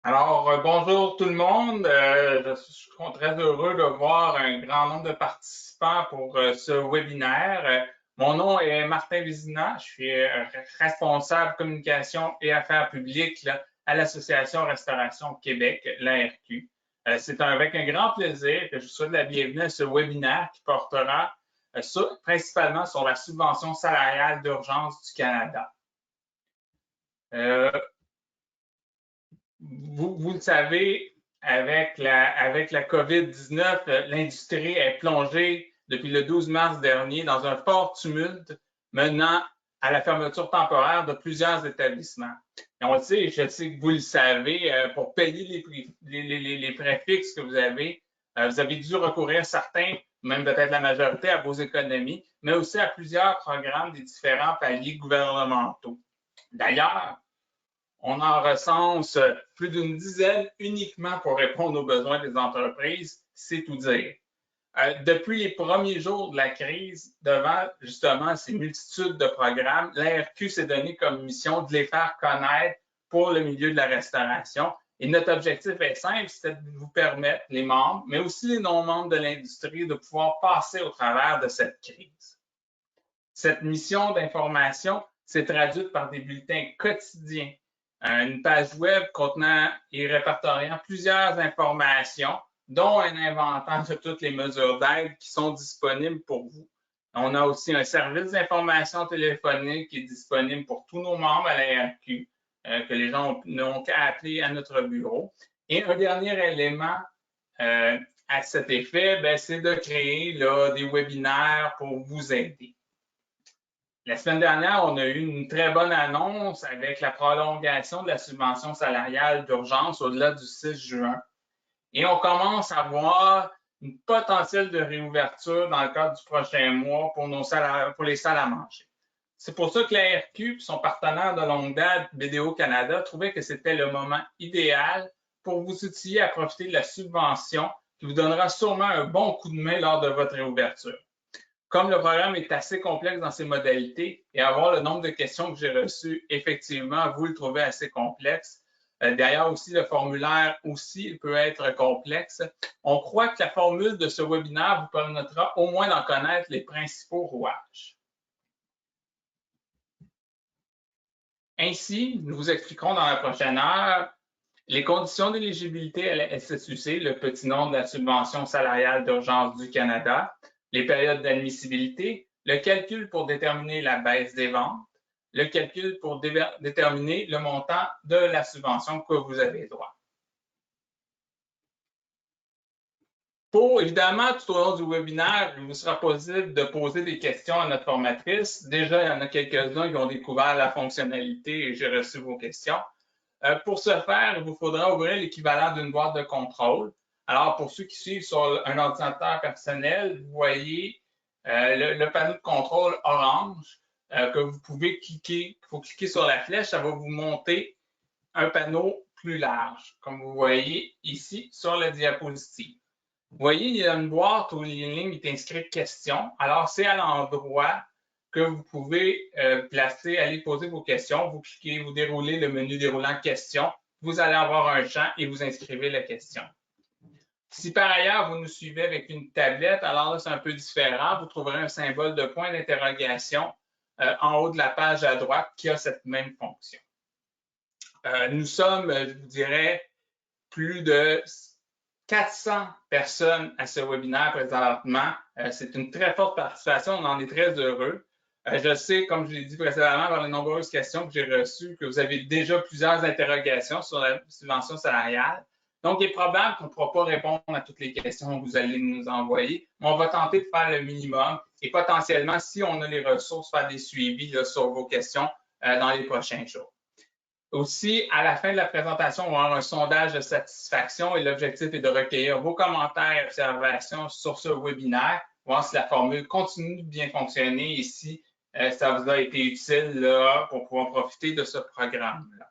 Bonjour tout le monde. Je suis très heureux de voir un grand nombre de participants pour ce webinaire. Mon nom est Martin Vézina. Je suis responsable communication et affaires publiques là, à l'Association Restauration Québec, l'ARQ. C'est avec un grand plaisir que je vous souhaite la bienvenue à ce webinaire qui portera principalement sur la subvention salariale d'urgence du Canada. Vous le savez, avec la COVID-19, l'industrie est plongée depuis le 12 mars dernier dans un fort tumulte menant à la fermeture temporaire de plusieurs établissements. Et on le sait, je sais que vous le savez, pour payer les frais fixes que vous avez dû recourir certains, même peut-être la majorité, à vos économies, mais aussi à plusieurs programmes des différents paliers gouvernementaux. D'ailleurs, on en recense plus d'une dizaine uniquement pour répondre aux besoins des entreprises, c'est tout dire. Depuis les premiers jours de la crise, devant justement ces multitudes de programmes, l'ARQ s'est donné comme mission de les faire connaître pour le milieu de la restauration. Et notre objectif est simple, c'est de vous permettre, les membres, mais aussi les non-membres de l'industrie, de pouvoir passer au travers de cette crise. Cette mission d'information s'est traduite par des bulletins quotidiens, une page web contenant et répertoriant plusieurs informations, dont un inventaire de toutes les mesures d'aide qui sont disponibles pour vous. On a aussi un service d'information téléphonique qui est disponible pour tous nos membres à l'ARQ, que les gens n'ont qu'à appeler à notre bureau. Et un dernier élément à cet effet, c'est de créer là, des webinaires pour vous aider. La semaine dernière, on a eu une très bonne annonce avec la prolongation de la subvention salariale d'urgence au-delà du 6 juin. Et on commence à voir une potentielle de réouverture dans le cadre du prochain mois pour les salles à manger. C'est pour ça que la RQ et son partenaire de longue date, BDO Canada, trouvaient que c'était le moment idéal pour vous outiller à profiter de la subvention qui vous donnera sûrement un bon coup de main lors de votre réouverture. Comme le programme est assez complexe dans ses modalités et avoir le nombre de questions que j'ai reçues, effectivement, vous le trouvez assez complexe. D'ailleurs, aussi, le formulaire aussi peut être complexe. On croit que la formule de ce webinaire vous permettra au moins d'en connaître les principaux rouages. Ainsi, nous vous expliquerons dans la prochaine heure les conditions d'éligibilité à la SSUC, le petit nom de la subvention salariale d'urgence du Canada, les périodes d'admissibilité, le calcul pour déterminer la baisse des ventes, le calcul pour déterminer le montant de la subvention que vous avez droit. Évidemment, tout au long du webinaire, il vous sera possible de poser des questions à notre formatrice. Déjà, il y en a quelques-uns qui ont découvert la fonctionnalité et j'ai reçu vos questions. Pour ce faire, il vous faudra ouvrir l'équivalent d'une boîte de contrôle. Alors, pour ceux qui suivent sur un ordinateur personnel, vous voyez le panneau de contrôle orange que vous pouvez cliquer. Il faut cliquer sur la flèche, ça va vous monter un panneau plus large, comme vous voyez ici sur la diapositive. Vous voyez, il y a une boîte où les lignes est inscrite question. Alors, c'est à l'endroit que vous pouvez placer, aller poser vos questions. Vous cliquez, vous déroulez le menu déroulant questions. Vous allez avoir un champ et vous inscrivez la question. Si par ailleurs, vous nous suivez avec une tablette, alors là, c'est un peu différent. Vous trouverez un symbole de point d'interrogation en haut de la page à droite qui a cette même fonction. Nous sommes, je vous dirais, plus de 400 personnes à ce webinaire présentement. C'est une très forte participation. On en est très heureux. Je sais, comme je l'ai dit précédemment, par les nombreuses questions que j'ai reçues, que vous avez déjà plusieurs interrogations sur la subvention salariale. Donc, il est probable qu'on ne pourra pas répondre à toutes les questions que vous allez nous envoyer, mais on va tenter de faire le minimum et potentiellement, si on a les ressources, faire des suivis là, sur vos questions dans les prochains jours. Aussi, à la fin de la présentation, on va avoir un sondage de satisfaction et l'objectif est de recueillir vos commentaires et observations sur ce webinaire, voir si la formule continue de bien fonctionner et si ça vous a été utile là, pour pouvoir profiter de ce programme-là.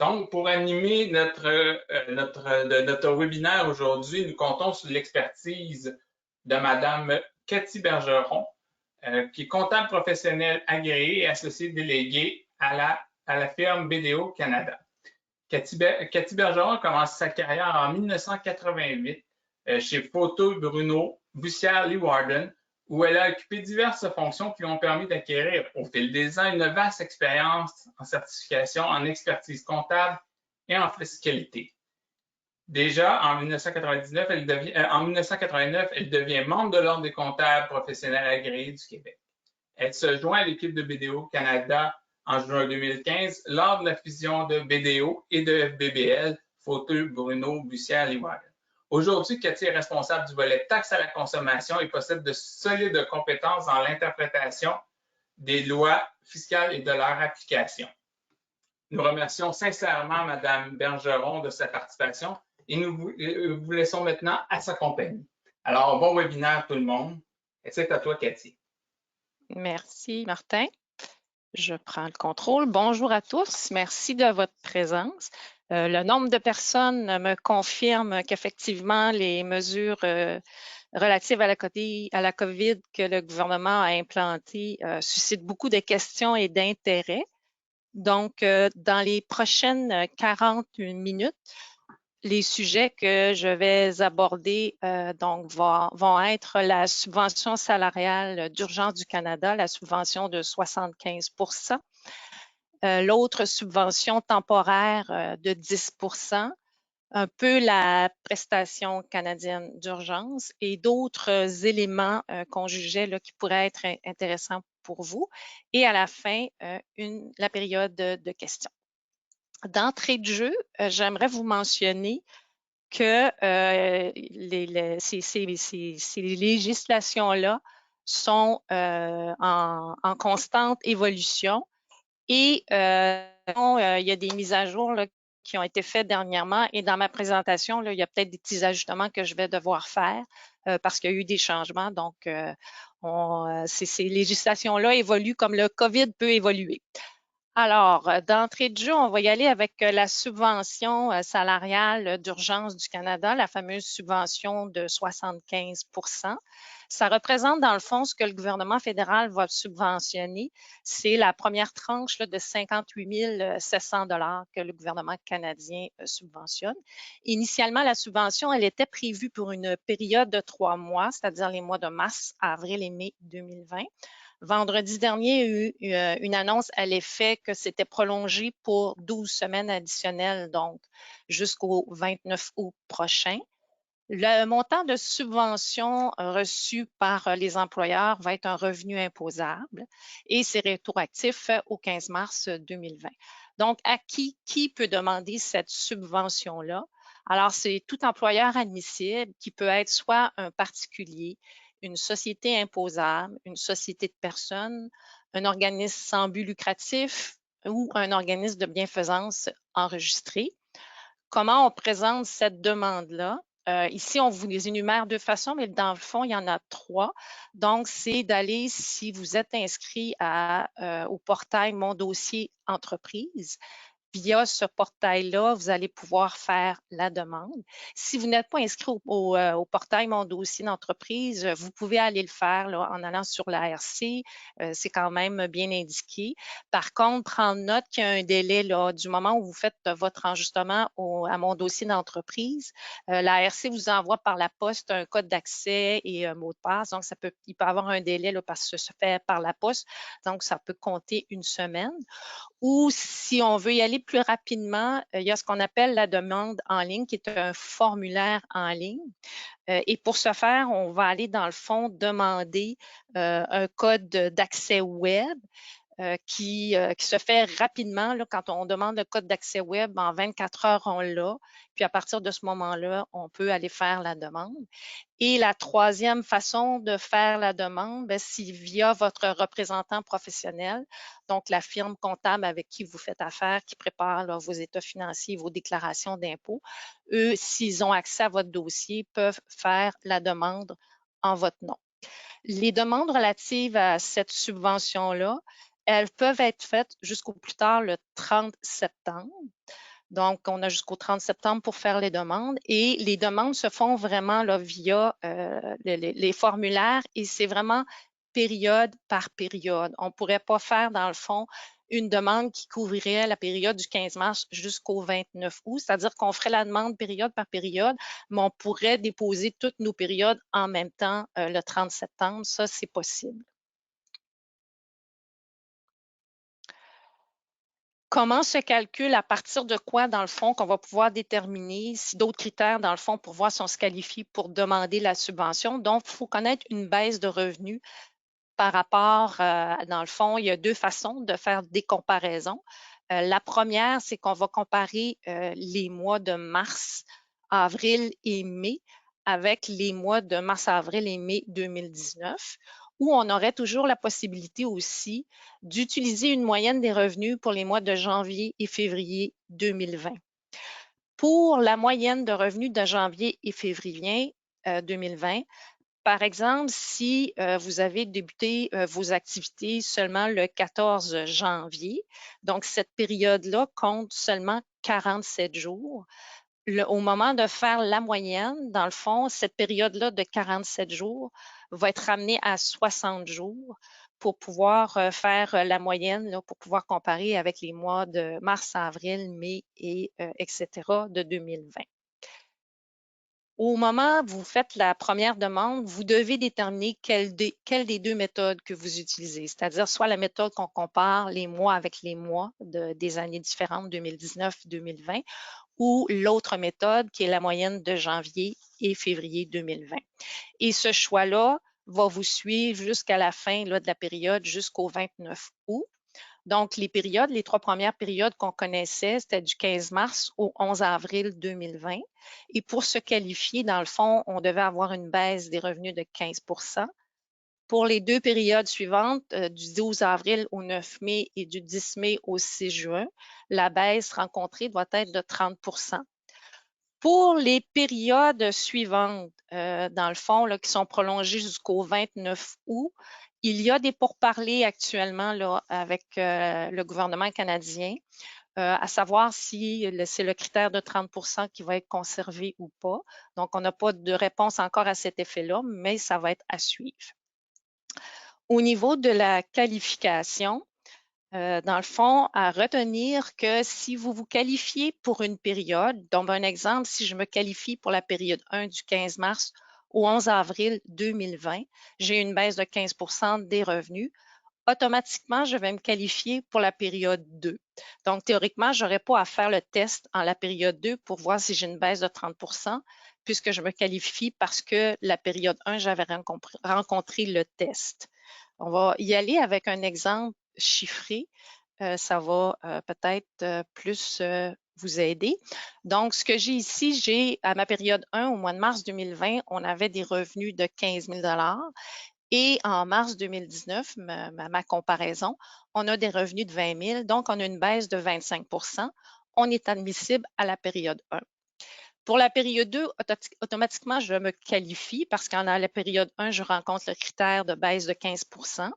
Donc, pour animer notre webinaire aujourd'hui, nous comptons sur l'expertise de Mme Cathy Bergeron, qui est comptable professionnelle agréée et associée déléguée à la firme BDO Canada. Cathy Bergeron a commencé sa carrière en 1988 chez Photo Bruno Bussière-Leeuwarden, où elle a occupé diverses fonctions qui lui ont permis d'acquérir au fil des ans une vaste expérience en certification, en expertise comptable et en fiscalité. Déjà, en 1989, elle devient membre de l'Ordre des comptables professionnels agréés du Québec. Elle se joint à l'équipe de BDO Canada en juin 2015 lors de la fusion de BDO et de FBBL, Photo Bruno Bussière-Leeuwarden. Aujourd'hui, Cathy est responsable du volet taxes à la consommation et possède de solides compétences dans l'interprétation des lois fiscales et de leur application. Nous remercions sincèrement Mme Bergeron de sa participation et nous vous laissons maintenant à sa compagnie. Alors, bon webinaire tout le monde. Et c'est à toi, Cathy. Merci, Martin. Je prends le contrôle. Bonjour à tous. Merci de votre présence. Le nombre de personnes me confirme qu'effectivement, les mesures relatives à la COVID que le gouvernement a implantées suscitent beaucoup de questions et d'intérêt. Donc, dans les prochaines 40 minutes, les sujets que je vais aborder vont être la subvention salariale d'urgence du Canada, la subvention de 75 l'autre subvention temporaire de 10 un peu la prestation canadienne d'urgence et d'autres éléments qu'on jugeait là, qui pourraient être intéressants pour vous. Et à la fin, la période de questions. D'entrée de jeu, j'aimerais vous mentionner que ces législations-là sont en constante évolution et il y a des mises à jour là, qui ont été faites dernièrement et dans ma présentation, là, il y a peut-être des petits ajustements que je vais devoir faire parce qu'il y a eu des changements. Donc, ces législations-là évoluent comme le COVID peut évoluer. Alors, d'entrée de jeu, on va y aller avec la subvention salariale d'urgence du Canada, la fameuse subvention de 75 Ça représente, dans le fond, ce que le gouvernement fédéral va subventionner. C'est la première tranche là, de 58 700 $ que le gouvernement canadien subventionne. Initialement, la subvention, elle était prévue pour une période de 3 mois, c'est-à-dire les mois de mars, avril et mai 2020. Vendredi dernier, il y a eu une annonce à l'effet que c'était prolongé pour 12 semaines additionnelles, donc jusqu'au 29 août prochain. Le montant de subvention reçu par les employeurs va être un revenu imposable et c'est rétroactif au 15 mars 2020. Donc, à qui peut demander cette subvention-là? Alors, c'est tout employeur admissible qui peut être soit un particulier, une société imposable, une société de personnes, un organisme sans but lucratif ou un organisme de bienfaisance enregistré. Comment on présente cette demande-là? Ici, on vous les énumère de façon, mais dans le fond, il y en a 3. Donc, c'est d'aller, si vous êtes inscrit au portail Mon dossier entreprise, via ce portail-là, vous allez pouvoir faire la demande. Si vous n'êtes pas inscrit au portail Mon dossier d'entreprise, vous pouvez aller le faire là, en allant sur l'ARC. C'est quand même bien indiqué. Par contre, prendre note qu'il y a un délai là, du moment où vous faites votre enregistrement à Mon dossier d'entreprise. L'ARC vous envoie par la poste un code d'accès et un mot de passe. Donc, il peut y avoir un délai là, parce que ça se fait par la poste. Donc, ça peut compter une semaine. Ou si on veut y aller plus rapidement, il y a ce qu'on appelle la demande en ligne, qui est un formulaire en ligne. Et pour ce faire, on va aller dans le fond demander un code d'accès web qui se fait rapidement. Là, quand on demande le code d'accès web, en 24 heures, on l'a. Puis à partir de ce moment-là, on peut aller faire la demande. Et la troisième façon de faire la demande, c'est via votre représentant professionnel, donc la firme comptable avec qui vous faites affaire, qui prépare là, vos états financiers, vos déclarations d'impôts. Eux, s'ils ont accès à votre dossier, peuvent faire la demande en votre nom. Les demandes relatives à cette subvention-là, elles peuvent être faites jusqu'au plus tard le 30 septembre. Donc, on a jusqu'au 30 septembre pour faire les demandes et les demandes se font vraiment là, via les formulaires et c'est vraiment période par période. On ne pourrait pas faire, dans le fond, une demande qui couvrirait la période du 15 mars jusqu'au 29 août, c'est-à-dire qu'on ferait la demande période par période, mais on pourrait déposer toutes nos périodes en même temps le 30 septembre. Ça, c'est possible. Comment se calcule, à partir de quoi, dans le fond, qu'on va pouvoir déterminer si d'autres critères, dans le fond, pour voir si on se qualifie pour demander la subvention. Donc, il faut connaître une baisse de revenus par rapport, dans le fond, il y a deux façons de faire des comparaisons. La première, c'est qu'on va comparer les mois de mars, avril et mai avec les mois de mars, avril et mai 2019, où on aurait toujours la possibilité aussi d'utiliser une moyenne des revenus pour les mois de janvier et février 2020. Pour la moyenne de revenus de janvier et février 2020, par exemple, si vous avez débuté vos activités seulement le 14 janvier, donc cette période-là compte seulement 47 jours. Au moment de faire la moyenne, dans le fond, cette période-là de 47 jours va être ramenée à 60 jours pour pouvoir faire la moyenne, là, pour pouvoir comparer avec les mois de mars, avril, mai et etc. de 2020. Au moment où vous faites la première demande, vous devez déterminer quelle des deux méthodes que vous utilisez, c'est-à-dire soit la méthode qu'on compare les mois avec les mois des années différentes, 2019-2020, ou l'autre méthode qui est la moyenne de janvier et février 2020. Et ce choix-là va vous suivre jusqu'à la fin là, de la période, jusqu'au 29 août. Donc, les périodes, les trois premières périodes qu'on connaissait, c'était du 15 mars au 11 avril 2020. Et pour se qualifier, dans le fond, on devait avoir une baisse des revenus de 15 %. Pour les deux périodes suivantes, du 12 avril au 9 mai et du 10 mai au 6 juin, la baisse rencontrée doit être de 30 %. Pour les périodes suivantes, dans le fond, là, qui sont prolongées jusqu'au 29 août, il y a des pourparlers actuellement là, avec le gouvernement canadien, à savoir si c'est le critère de 30 % qui va être conservé ou pas. Donc, on n'a pas de réponse encore à cet effet-là, mais ça va être à suivre. Au niveau de la qualification, dans le fond, à retenir que si vous vous qualifiez pour une période, donc un exemple, si je me qualifie pour la période 1 du 15 mars au 11 avril 2020, j'ai une baisse de 15 % des revenus. Automatiquement, je vais me qualifier pour la période 2. Donc, théoriquement, je n'aurai pas à faire le test en la période 2 pour voir si j'ai une baisse de 30 % puisque je me qualifie parce que la période 1, j'avais rencontré le test. On va y aller avec un exemple chiffré. Ça va peut-être plus vous aider. Donc, ce que j'ai ici, j'ai à ma période 1, au mois de mars 2020, on avait des revenus de 15 000 $ et en mars 2019, ma comparaison, on a des revenus de 20 000 donc on a une baisse de 25 %. On est admissible à la période 1. Pour la période 2, automatiquement, je me qualifie parce qu'en la période 1, je rencontre le critère de baisse de 15 %.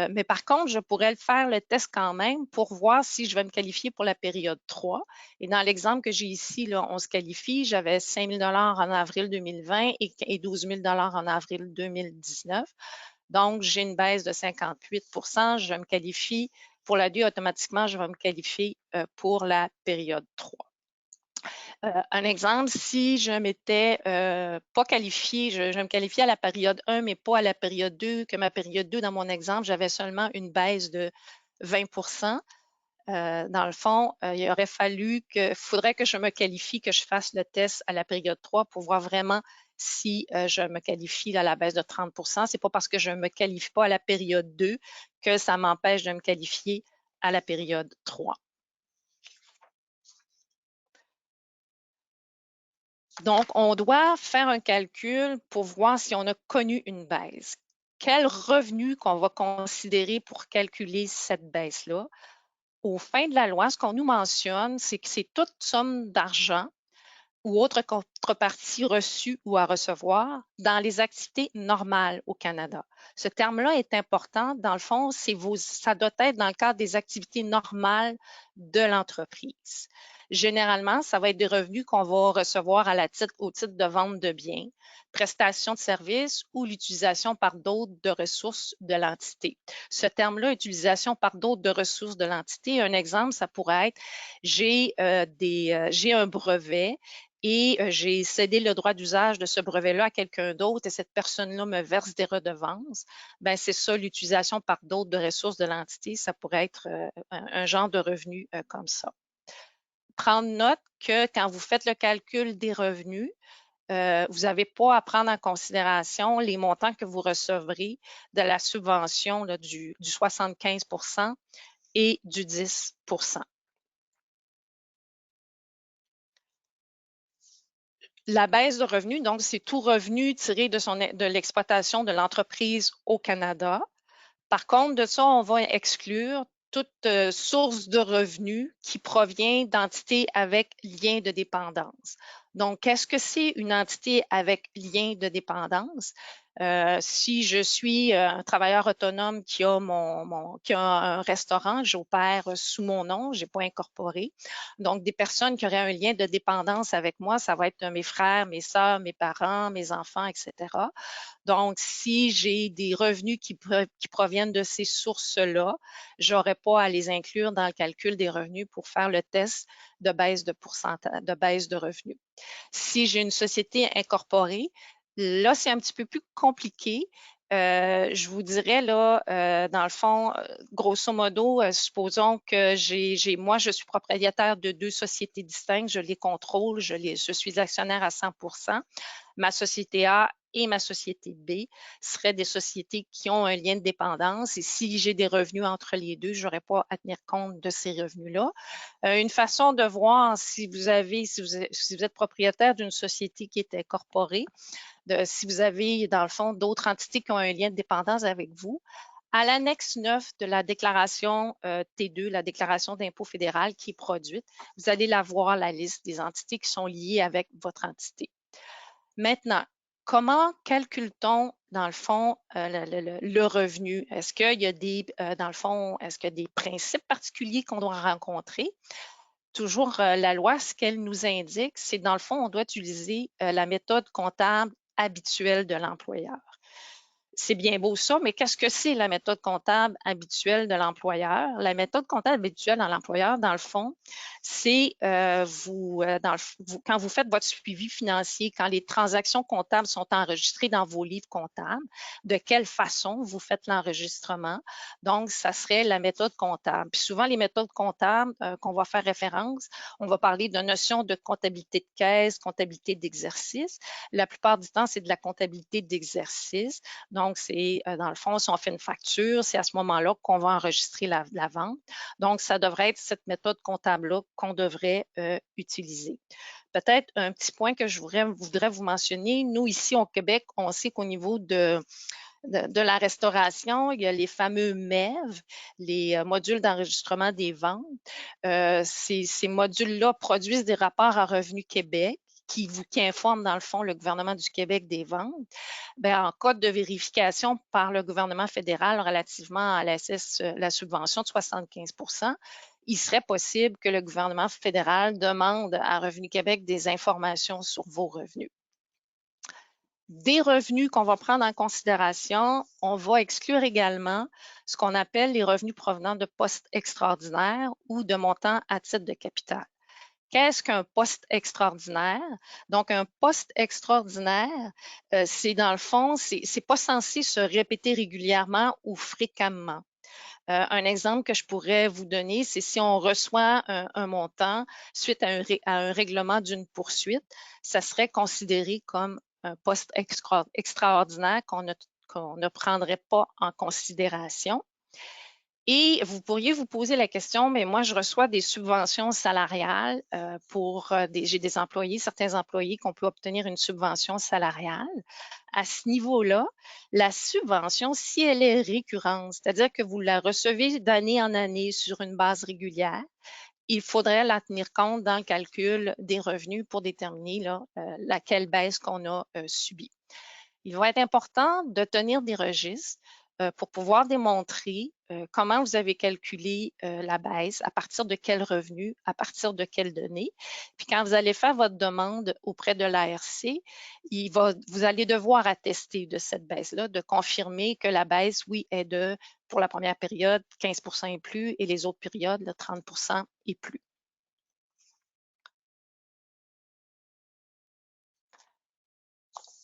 Mais par contre, je pourrais faire le test quand même pour voir si je vais me qualifier pour la période 3. Et dans l'exemple que j'ai ici, là, on se qualifie, j'avais 5 000 $ en avril 2020 et 12 000 $ en avril 2019. Donc, j'ai une baisse de 58 %. Je me qualifie pour la 2, automatiquement, je vais me qualifier pour la période 3. Un exemple, si je m'étais pas qualifiée, je me qualifiais à la période 1, mais pas à la période 2, que ma période 2, dans mon exemple, j'avais seulement une baisse de 20 %. Dans le fond, il faudrait que je me qualifie, que je fasse le test à la période 3 pour voir vraiment si je me qualifie à la baisse de 30 %. C'est pas parce que je ne me qualifie pas à la période 2 que ça m'empêche de me qualifier à la période 3. Donc, on doit faire un calcul pour voir si on a connu une baisse. Quel revenu qu'on va considérer pour calculer cette baisse-là? Au fin de la loi, ce qu'on nous mentionne, c'est que c'est toute somme d'argent ou autre contrepartie reçue ou à recevoir dans les activités normales au Canada. Ce terme-là est important. Dans le fond, ça doit être dans le cadre des activités normales de l'entreprise. Généralement, ça va être des revenus qu'on va recevoir au titre de vente de biens, prestation de services ou l'utilisation par d'autres de ressources de l'entité. Ce terme-là, utilisation par d'autres de ressources de l'entité, un exemple, ça pourrait être j'ai un brevet et j'ai cédé le droit d'usage de ce brevet-là à quelqu'un d'autre et cette personne-là me verse des redevances. Ben c'est ça, l'utilisation par d'autres de ressources de l'entité, ça pourrait être un genre de revenu comme ça. Prendre note que quand vous faites le calcul des revenus, vous n'avez pas à prendre en considération les montants que vous recevrez de la subvention là, du 75 et du 10 La baisse de revenus, donc, c'est tout revenu tiré de l'exploitation de l'entreprise au Canada. Par contre, de ça, on va exclure toute source de revenus qui provient d'entités avec lien de dépendance. Donc, qu'est-ce que c'est une entité avec lien de dépendance? Si je suis un travailleur autonome qui a un restaurant, j'opère sous mon nom, je n'ai pas incorporé. Donc, des personnes qui auraient un lien de dépendance avec moi, ça va être mes frères, mes sœurs, mes parents, mes enfants, etc. Donc, si j'ai des revenus qui proviennent de ces sources-là, je n'aurai pas à les inclure dans le calcul des revenus pour faire le test de baisse de pourcentage, de baisse de revenus. Si j'ai une société incorporée, là, c'est un petit peu plus compliqué. Je vous dirais, là, dans le fond, grosso modo, supposons que moi, je suis propriétaire de 2 sociétés distinctes, je les contrôle, je suis actionnaire à 100 %. Ma société A et ma société B seraient des sociétés qui ont un lien de dépendance et si j'ai des revenus entre les deux, je n'aurai pas à tenir compte de ces revenus-là. Une façon de voir si vous êtes propriétaire d'une société qui est incorporée, si vous avez, dans le fond, d'autres entités qui ont un lien de dépendance avec vous, à l'annexe 9 de la déclaration T2, la déclaration d'impôt fédéral qui est produite, vous allez la voir, la liste des entités qui sont liées avec votre entité. Maintenant, comment calcule-t-on, dans le fond, le revenu? Est-ce qu'il y a dans le fond, est-ce qu'il y a des principes particuliers qu'on doit rencontrer? Toujours la loi, ce qu'elle nous indique, c'est dans le fond, on doit utiliser la méthode comptable habituelle de l'employeur. C'est bien beau ça, mais qu'est-ce que c'est la méthode comptable habituelle de l'employeur? La méthode comptable habituelle de l'employeur, dans le fond, c'est quand vous faites votre suivi financier, quand les transactions comptables sont enregistrées dans vos livres comptables, de quelle façon vous faites l'enregistrement. Donc, ça serait la méthode comptable. Puis souvent, les méthodes comptables qu'on va faire référence, on va parler de notion de comptabilité de caisse, comptabilité d'exercice. La plupart du temps, c'est de la comptabilité d'exercice. Donc, c'est dans le fond, si on fait une facture, c'est à ce moment-là qu'on va enregistrer la vente. Donc, ça devrait être cette méthode comptable-là qu'on devrait utiliser. Peut-être un petit point que je voudrais vous mentionner. Nous, ici au Québec, on sait qu'au niveau de la restauration, il y a les fameux MEV, les modules d'enregistrement des ventes. Ces modules-là produisent des rapports à Revenu Québec qui informent, dans le fond, le gouvernement du Québec des ventes. Bien, en cas de vérification par le gouvernement fédéral relativement à la subvention de 75 %, il serait possible que le gouvernement fédéral demande à Revenu Québec des informations sur vos revenus. Des revenus qu'on va prendre en considération, on va exclure également ce qu'on appelle les revenus provenant de postes extraordinaires ou de montants à titre de capital. Qu'est-ce qu'un poste extraordinaire? Donc, un poste extraordinaire, c'est dans le fond, c'est pas censé se répéter régulièrement ou fréquemment. Un exemple que je pourrais vous donner, c'est si on reçoit un montant suite à un règlement d'une poursuite, ça serait considéré comme un poste extraordinaire qu'on ne prendrait pas en considération. Et vous pourriez vous poser la question, mais moi, je reçois des subventions salariales j'ai des employés, certains employés qu'on peut obtenir une subvention salariale. À ce niveau-là, la subvention, si elle est récurrente, c'est-à-dire que vous la recevez d'année en année sur une base régulière, il faudrait la tenir compte dans le calcul des revenus pour déterminer laquelle baisse qu'on a subie. Il va être important de tenir des registres pour pouvoir démontrer comment vous avez calculé la baisse, à partir de quel revenu, à partir de quelles données. Puis quand vous allez faire votre demande auprès de l'ARC, vous allez devoir attester de cette baisse-là, de confirmer que la baisse, oui, est pour la première période, 15 et plus, et les autres périodes, 30 et plus.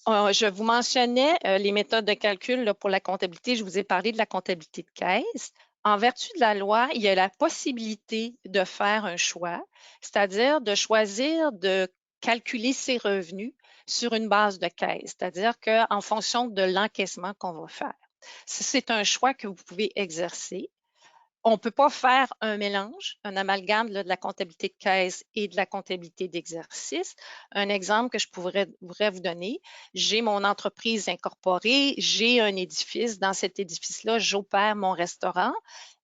Je vous mentionnais les méthodes de calcul là, pour la comptabilité. Je vous ai parlé de la comptabilité de caisse. En vertu de la loi, il y a la possibilité de faire un choix, c'est-à-dire de choisir de calculer ses revenus sur une base de caisse, c'est-à-dire qu'en fonction de l'encaissement qu'on va faire. C'est un choix que vous pouvez exercer. On ne peut pas faire un mélange, un amalgame là, de la comptabilité de caisse et de la comptabilité d'exercice. Un exemple que je pourrais vous donner, j'ai mon entreprise incorporée, j'ai un édifice. Dans cet édifice-là, j'opère mon restaurant,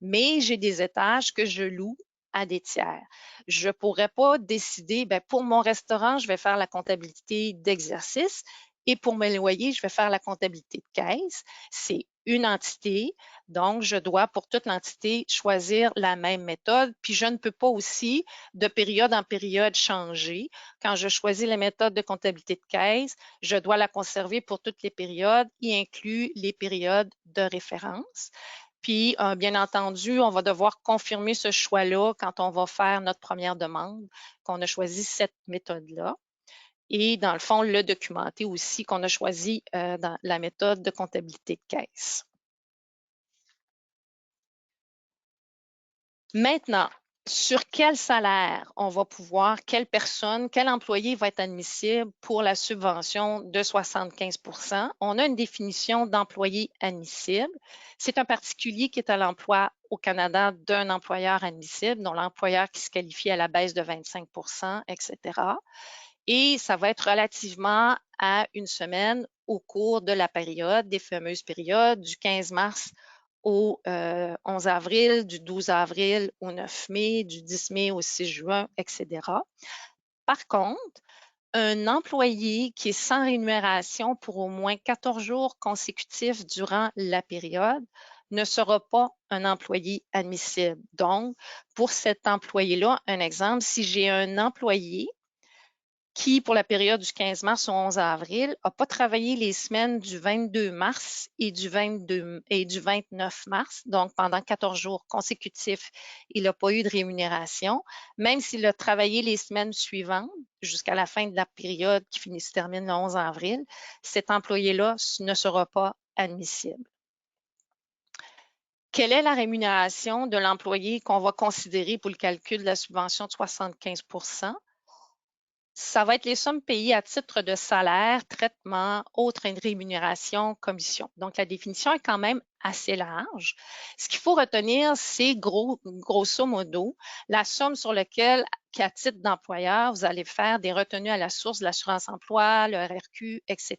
mais j'ai des étages que je loue à des tiers. Je ne pourrais pas décider, bien, pour mon restaurant, je vais faire la comptabilité d'exercice et pour mes loyers, je vais faire la comptabilité de caisse. C'est une entité. Donc, je dois pour toute l'entité choisir la même méthode. Puis, je ne peux pas aussi, de période en période, changer. Quand je choisis la méthode de comptabilité de caisse, je dois la conserver pour toutes les périodes, y inclut les périodes de référence. Puis, bien entendu, on va devoir confirmer ce choix-là quand on va faire notre première demande, qu'on a choisi cette méthode-là. Et dans le fond, le documenter aussi qu'on a choisi dans la méthode de comptabilité de caisse. Maintenant, sur quel salaire on va pouvoir, quelle personne, quel employé va être admissible pour la subvention de 75 %? On a une définition d'employé admissible. C'est un particulier qui est à l'emploi au Canada d'un employeur admissible, dont l'employeur qui se qualifie à la baisse de 25 %, etc. Et ça va être relativement à une semaine au cours de la période, des fameuses périodes du 15 mars au 11 avril, du 12 avril au 9 mai, du 10 mai au 6 juin, etc. Par contre, un employé qui est sans rémunération pour au moins 14 jours consécutifs durant la période ne sera pas un employé admissible. Donc, pour cet employé-là, un exemple, si j'ai un employé qui, pour la période du 15 mars au 11 avril, n'a pas travaillé les semaines du 22 mars et du 29 mars, donc pendant 14 jours consécutifs, il n'a pas eu de rémunération, même s'il a travaillé les semaines suivantes jusqu'à la fin de la période qui se termine le 11 avril, cet employé-là ne sera pas admissible. Quelle est la rémunération de l'employé qu'on va considérer pour le calcul de la subvention de 75 %? Ça va être les sommes payées à titre de salaire, traitement, autres rémunération, commission. Donc, la définition est quand même assez large. Ce qu'il faut retenir, c'est grosso modo la somme sur laquelle, qu'à titre d'employeur, vous allez faire des retenues à la source de l'assurance emploi, le RRQ, etc.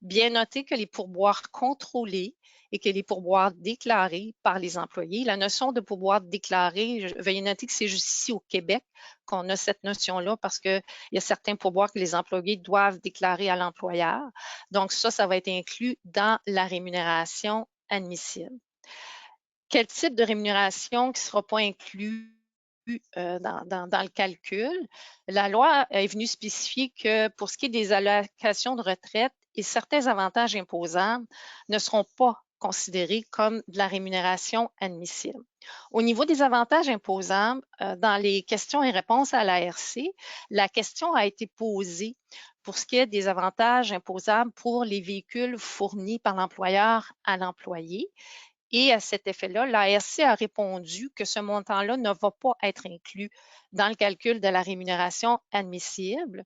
Bien noter que les pourboires contrôlés et que les pourboires déclarés par les employés. La notion de pourboire déclaré, veuillez noter que c'est juste ici au Québec qu'on a cette notion-là parce qu'il y a certains pourboires que les employés doivent déclarer à l'employeur. Donc ça va être inclus dans la rémunération admissible. Quel type de rémunération qui ne sera pas inclus dans le calcul? La loi est venue spécifier que pour ce qui est des allocations de retraite et certains avantages imposables ne seront pas considérés comme de la rémunération admissible. Au niveau des avantages imposables, dans les questions et réponses à l'ARC, la question a été posée pour ce qui est des avantages imposables pour les véhicules fournis par l'employeur à l'employé. Et à cet effet-là, l'ARC a répondu que ce montant-là ne va pas être inclus dans le calcul de la rémunération admissible.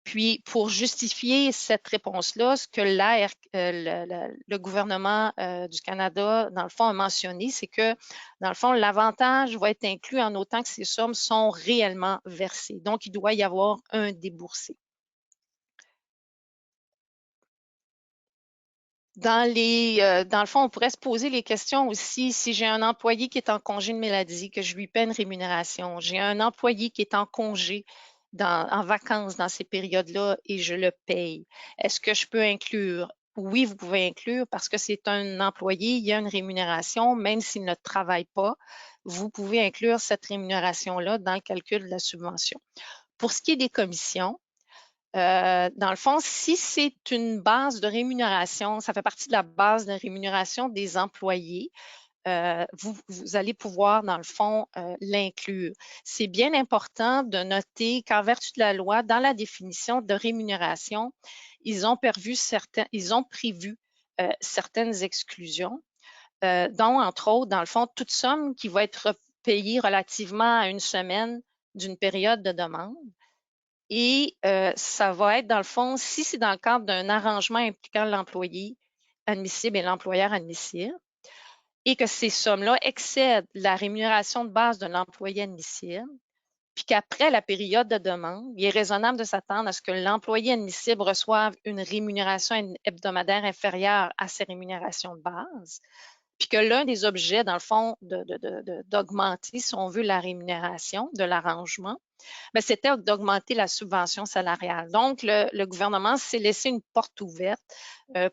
Puis, pour justifier cette réponse-là, ce que le gouvernement du Canada, dans le fond, a mentionné, c'est que, dans le fond, l'avantage va être inclus en autant que ces sommes sont réellement versées. Donc, il doit y avoir un déboursé. Dans le fond, on pourrait se poser les questions aussi, si j'ai un employé qui est en congé de maladie, que je lui paie une rémunération, j'ai un employé qui est en congé, en vacances dans ces périodes-là et je le paye. Est-ce que je peux inclure oui, vous pouvez inclure parce que c'est un employé, il y a une rémunération, même s'il ne travaille pas, vous pouvez inclure cette rémunération-là dans le calcul de la subvention. Pour ce qui est des commissions, dans le fond, si c'est une base de rémunération, ça fait partie de la base de rémunération des employés, vous allez pouvoir, dans le fond, l'inclure. C'est bien important de noter qu'en vertu de la loi, dans la définition de rémunération, ils ont prévu certaines exclusions, dont, entre autres, dans le fond, toute somme qui va être payée relativement à une semaine d'une période de demande. Et ça va être, dans le fond, si c'est dans le cadre d'un arrangement impliquant l'employé admissible et l'employeur admissible, et que ces sommes-là excèdent la rémunération de base de l'employé admissible, puis qu'après la période de demande, il est raisonnable de s'attendre à ce que l'employé admissible reçoive une rémunération hebdomadaire inférieure à ses rémunérations de base, puis que l'un des objets, dans le fond, d'augmenter, si on veut, la rémunération de l'arrangement, mais c'était d'augmenter la subvention salariale. Donc, le gouvernement s'est laissé une porte ouverte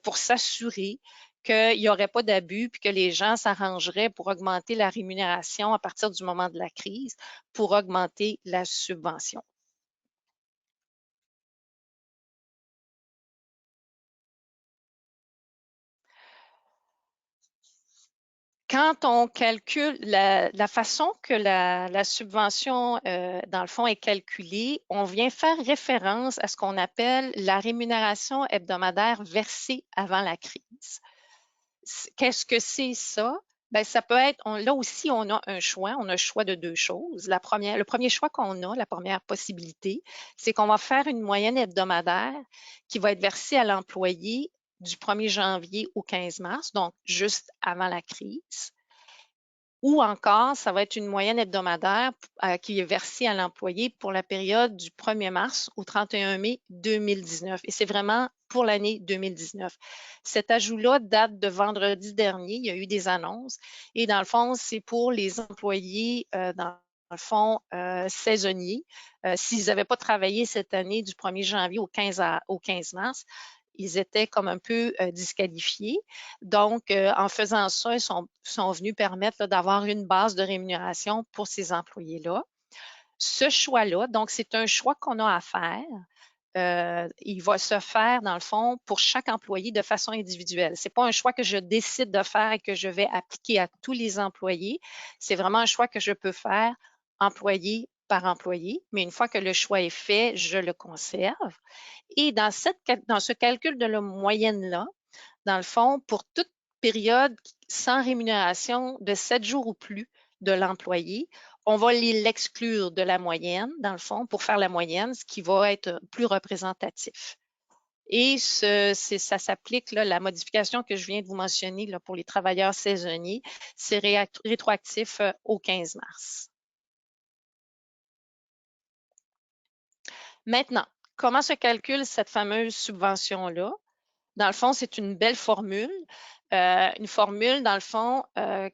pour s'assurer qu'il n'y aurait pas d'abus puis que les gens s'arrangeraient pour augmenter la rémunération à partir du moment de la crise pour augmenter la subvention. Quand on calcule la façon que la subvention, dans le fond, est calculée, on vient faire référence à ce qu'on appelle la rémunération hebdomadaire versée avant la crise. Qu'est-ce que c'est ça? Bien, ça peut être, là aussi, on a un choix. On a le choix de deux choses. Le premier choix qu'on a, la première possibilité, c'est qu'on va faire une moyenne hebdomadaire qui va être versée à l'employé du 1er janvier au 15 mars, donc juste avant la crise. Ou encore, ça va être une moyenne hebdomadaire qui est versée à l'employé pour la période du 1er mars au 31 mai 2019. Et c'est vraiment pour l'année 2019. Cet ajout-là date de vendredi dernier. Il y a eu des annonces. Et dans le fond, c'est pour les employés, dans le fond, saisonniers. S'ils n'avaient pas travaillé cette année du 1er janvier au 15 mars, ils étaient comme un peu disqualifiés. Donc, en faisant ça, ils sont venus permettre d'avoir une base de rémunération pour ces employés-là. Ce choix-là, donc c'est un choix qu'on a à faire. Il va se faire, dans le fond, pour chaque employé de façon individuelle. Ce n'est pas un choix que je décide de faire et que je vais appliquer à tous les employés. C'est vraiment un choix que je peux faire employé par employé. Mais une fois que le choix est fait, je le conserve. Et dans ce calcul de la moyenne-là, dans le fond, pour toute période sans rémunération de 7 jours ou plus de l'employé, on va l'exclure de la moyenne, dans le fond, pour faire la moyenne, ce qui va être plus représentatif. Et ça s'applique, la modification que je viens de vous mentionner là, pour les travailleurs saisonniers, c'est rétroactif au 15 mars. Maintenant, comment se calcule cette fameuse subvention-là? Dans le fond, c'est une belle formule. Une formule, dans le fond,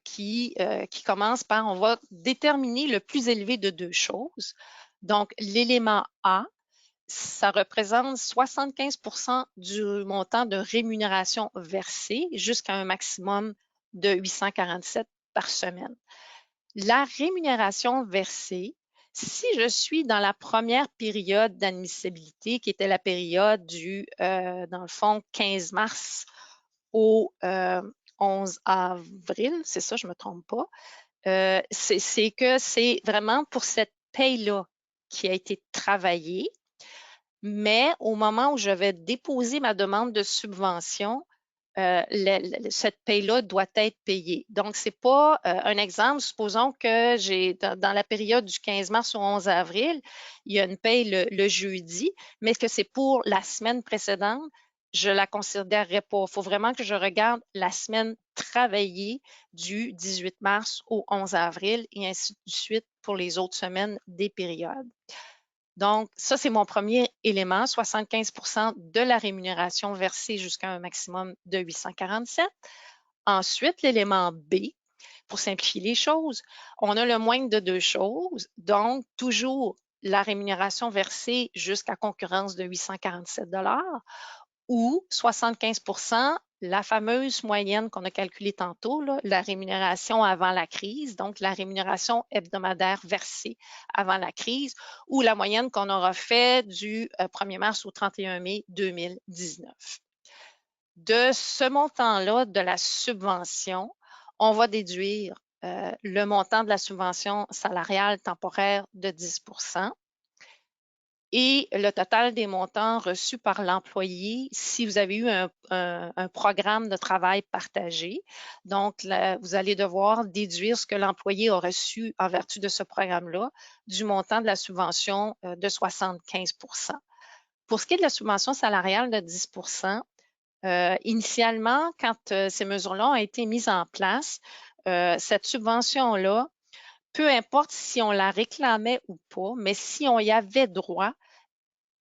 qui commence par, on va déterminer le plus élevé de deux choses. Donc, l'élément A, ça représente 75% du montant de rémunération versée jusqu'à un maximum de 847 par semaine. La rémunération versée, si je suis dans la première période d'admissibilité, qui était la période du, dans le fond, 15 mars au 11 avril, c'est ça, je ne me trompe pas, c'est que c'est vraiment pour cette paye-là qui a été travaillée, mais au moment où je vais déposer ma demande de subvention, cette paye-là doit être payée. Donc, ce n'est pas un exemple. Supposons que j'ai, dans la période du 15 mars au 11 avril, il y a une paye le jeudi, mais que c'est pour la semaine précédente, je ne la considérerai pas. Il faut vraiment que je regarde la semaine travaillée du 18 mars au 11 avril et ainsi de suite pour les autres semaines des périodes. Donc, ça, c'est mon premier élément, 75% de la rémunération versée jusqu'à un maximum de 847. Ensuite, l'élément B, pour simplifier les choses, on a le moindre de deux choses, donc toujours la rémunération versée jusqu'à concurrence de 847 $. ou 75 la fameuse moyenne qu'on a calculée tantôt, là, la rémunération avant la crise, donc la rémunération hebdomadaire versée avant la crise, ou la moyenne qu'on aura fait du 1er mars au 31 mai 2019. De ce montant-là, de la subvention, on va déduire le montant de la subvention salariale temporaire de 10 et le total des montants reçus par l'employé si vous avez eu un programme de travail partagé. Donc, là, vous allez devoir déduire ce que l'employé a reçu en vertu de ce programme-là du montant de la subvention de 75 Pour ce qui est de la subvention salariale de 10 initialement, quand ces mesures-là ont été mises en place, cette subvention-là, peu importe si on la réclamait ou pas, mais si on y avait droit,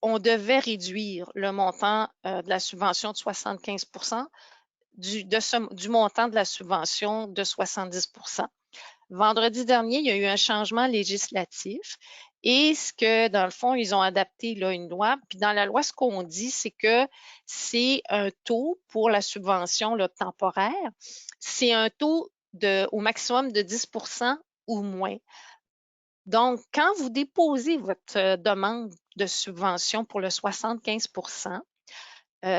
on devait réduire le montant de la subvention de 75 du montant de la subvention de 70 Vendredi dernier, il y a eu un changement législatif et ce que, dans le fond, ils ont adapté là, une loi. Puis dans la loi, ce qu'on dit, c'est que c'est un taux pour la subvention là, temporaire. C'est un taux au maximum de 10 ou moins. Donc, quand vous déposez votre demande de subvention pour le 75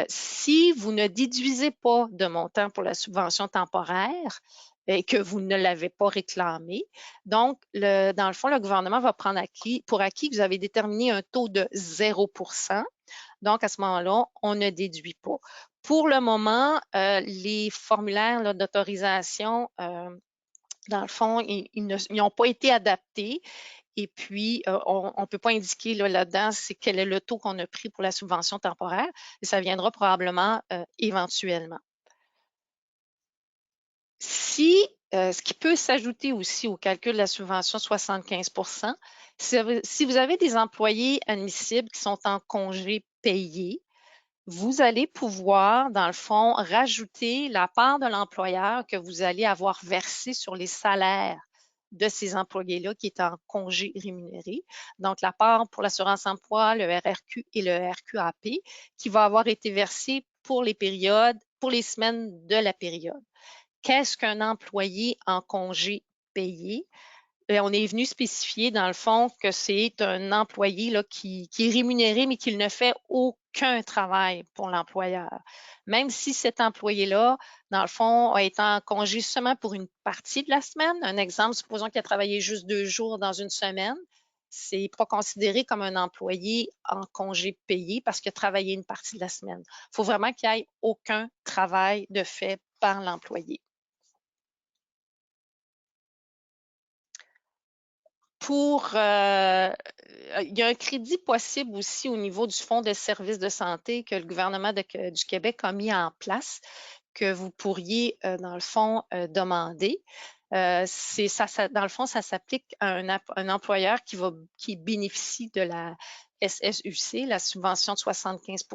si vous ne déduisez pas de montant pour la subvention temporaire et que vous ne l'avez pas réclamé, donc, dans le fond, le gouvernement va prendre pour acquis que vous avez déterminé un taux de 0 Donc, à ce moment-là, on ne déduit pas. Pour le moment, les formulaires d'autorisation dans le fond, ils n'ont pas été adaptés. Et puis, on ne peut pas indiquer là-dedans quel est le taux qu'on a pris pour la subvention temporaire. Et ça viendra probablement éventuellement. Ce qui peut s'ajouter aussi au calcul de la subvention 75 si vous avez des employés admissibles qui sont en congé payé, vous allez pouvoir, dans le fond, rajouter la part de l'employeur que vous allez avoir versée sur les salaires de ces employés-là qui est en congé rémunéré. Donc, la part pour l'assurance emploi, le RRQ et le RQAP qui va avoir été versée pour les périodes, pour les semaines de la période. Qu'est-ce qu'un employé en congé payé? On est venu spécifier, dans le fond, que c'est un employé là, qui est rémunéré, mais qui ne fait aucun travail pour l'employeur. Même si cet employé-là, dans le fond, a été en congé seulement pour une partie de la semaine. Un exemple, supposons qu'il a travaillé juste 2 jours dans une semaine. C'est pas considéré comme un employé en congé payé parce qu'il a travaillé une partie de la semaine. Il faut vraiment qu'il n'y ait aucun travail de fait par l'employé. Il y a un crédit possible aussi au niveau du Fonds de services de santé que le gouvernement du Québec a mis en place, que vous pourriez, dans le fond, demander. Dans le fond, ça s'applique à un employeur qui bénéficie de la SSUC, la subvention de 75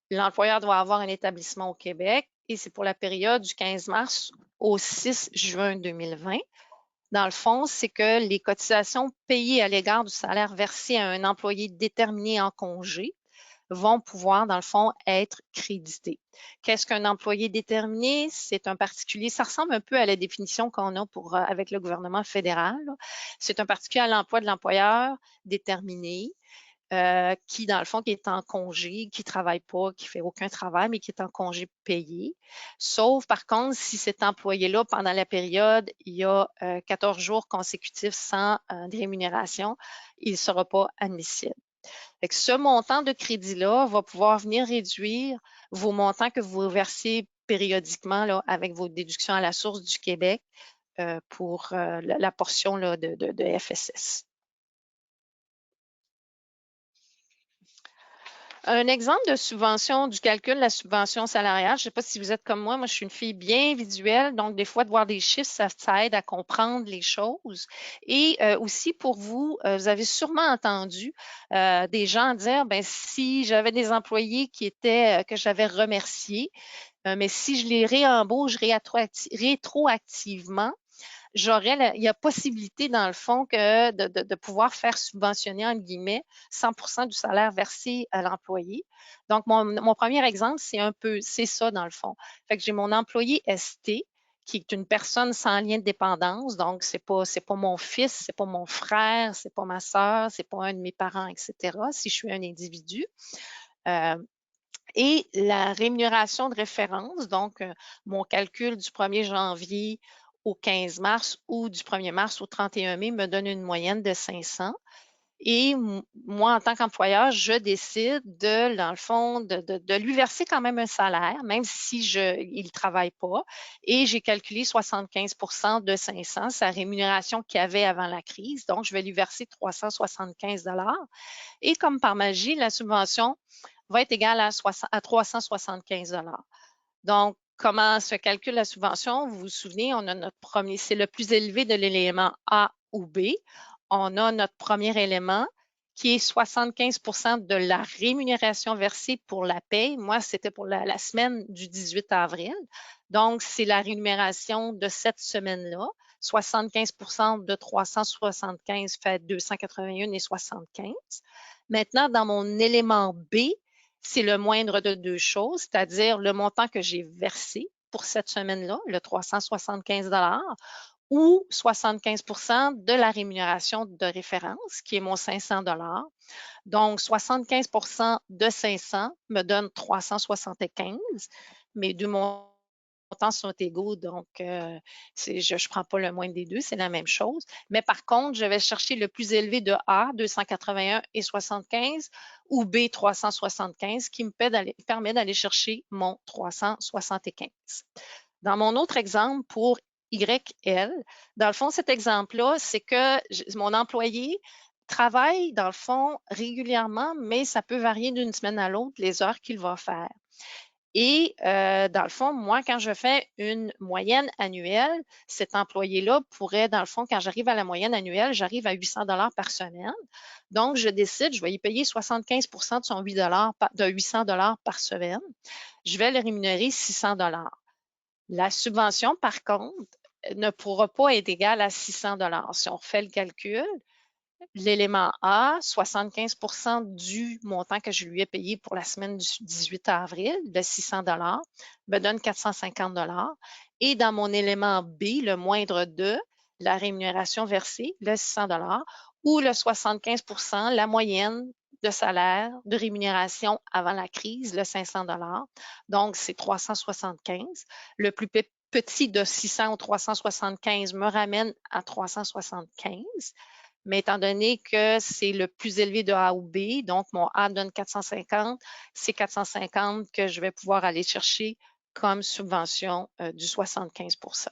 L'employeur doit avoir un établissement au Québec et c'est pour la période du 15 mars au 6 juin 2020. Dans le fond, c'est que les cotisations payées à l'égard du salaire versé à un employé déterminé en congé vont pouvoir, dans le fond, être créditées. Qu'est-ce qu'un employé déterminé? C'est un particulier. Ça ressemble un peu à la définition qu'on a avec le gouvernement fédéral. C'est un particulier à l'emploi de l'employeur déterminé. Qui, dans le fond, qui est en congé, qui ne travaille pas, qui ne fait aucun travail, mais qui est en congé payé. Sauf, par contre, si cet employé-là, pendant la période, il y a 14 jours consécutifs sans rémunération, il ne sera pas admissible. Fait que ce montant de crédit-là va pouvoir venir réduire vos montants que vous versez périodiquement là, avec vos déductions à la source du Québec pour la portion là, de FSS. Un exemple de subvention, du calcul de la subvention salariale, je ne sais pas si vous êtes comme moi je suis une fille bien visuelle, donc des fois de voir des chiffres, ça aide à comprendre les choses. Et aussi pour vous, vous avez sûrement entendu des gens dire, ben si j'avais des employés que j'avais remerciés, mais si je les réembauche rétroactivement, il y a possibilité, dans le fond, que de pouvoir faire subventionner, entre guillemets, 100% du salaire versé à l'employé. Donc, mon premier exemple, c'est ça, dans le fond. Fait que j'ai mon employé ST, qui est une personne sans lien de dépendance. Donc, c'est pas mon fils, c'est pas mon frère, c'est pas ma sœur, c'est pas un de mes parents, etc. Si je suis un individu. Et la rémunération de référence, donc mon calcul du 1er janvier au 15 mars ou du 1er mars au 31 mai me donne une moyenne de 500. Et moi, en tant qu'employeur, je décide dans le fond, de lui verser quand même un salaire, même si il ne travaille pas. Et j'ai calculé 75% de 500, sa rémunération qu'il avait avant la crise. Donc, je vais lui verser 375 $. Et comme par magie, la subvention va être égale à 375 $. Donc, comment se calcule la subvention? Vous vous souvenez, on a notre premier, c'est le plus élevé de l'élément A ou B. On a notre premier élément qui est 75% de la rémunération versée pour la paie. Moi, c'était pour la semaine du 18 avril. Donc, c'est la rémunération de cette semaine-là. 75% de 375 fait 281,75. Maintenant, dans mon élément B, c'est le moindre de deux choses, c'est-à-dire le montant que j'ai versé pour cette semaine-là, le 375 $ ou 75% de la rémunération de référence, qui est mon 500 $. Donc, 75% de 500 me donne 375, mais deux montants sont égaux, donc je ne prends pas le moindre des deux, c'est la même chose. Mais par contre, je vais chercher le plus élevé de A, 281,75 ou B, 375, qui me permet d'aller chercher mon 375. Dans mon autre exemple, pour YL, dans le fond, cet exemple-là, c'est que mon employé travaille, dans le fond, régulièrement, mais ça peut varier d'une semaine à l'autre, les heures qu'il va faire. Et dans le fond, moi, quand je fais une moyenne annuelle, cet employé-là pourrait, dans le fond, quand j'arrive à la moyenne annuelle, j'arrive à 800 $ par semaine. Donc, je décide, je vais y payer 75% de son 800 $ par semaine. Je vais le rémunérer 600 $. La subvention, par contre, ne pourra pas être égale à 600 $. Si on refait le calcul, l'élément A, 75% du montant que je lui ai payé pour la semaine du 18 avril, de 600 $, me donne 450 $. Et dans mon élément B, le moindre de la rémunération versée, le 600 $, ou le 75%, la moyenne de salaire, de rémunération avant la crise, le 500 $. Donc, c'est 375. Le plus petit de 600 ou 375 me ramène à 375. Mais étant donné que c'est le plus élevé de A ou B, donc mon A donne 450, c'est 450 que je vais pouvoir aller chercher comme subvention du 75%.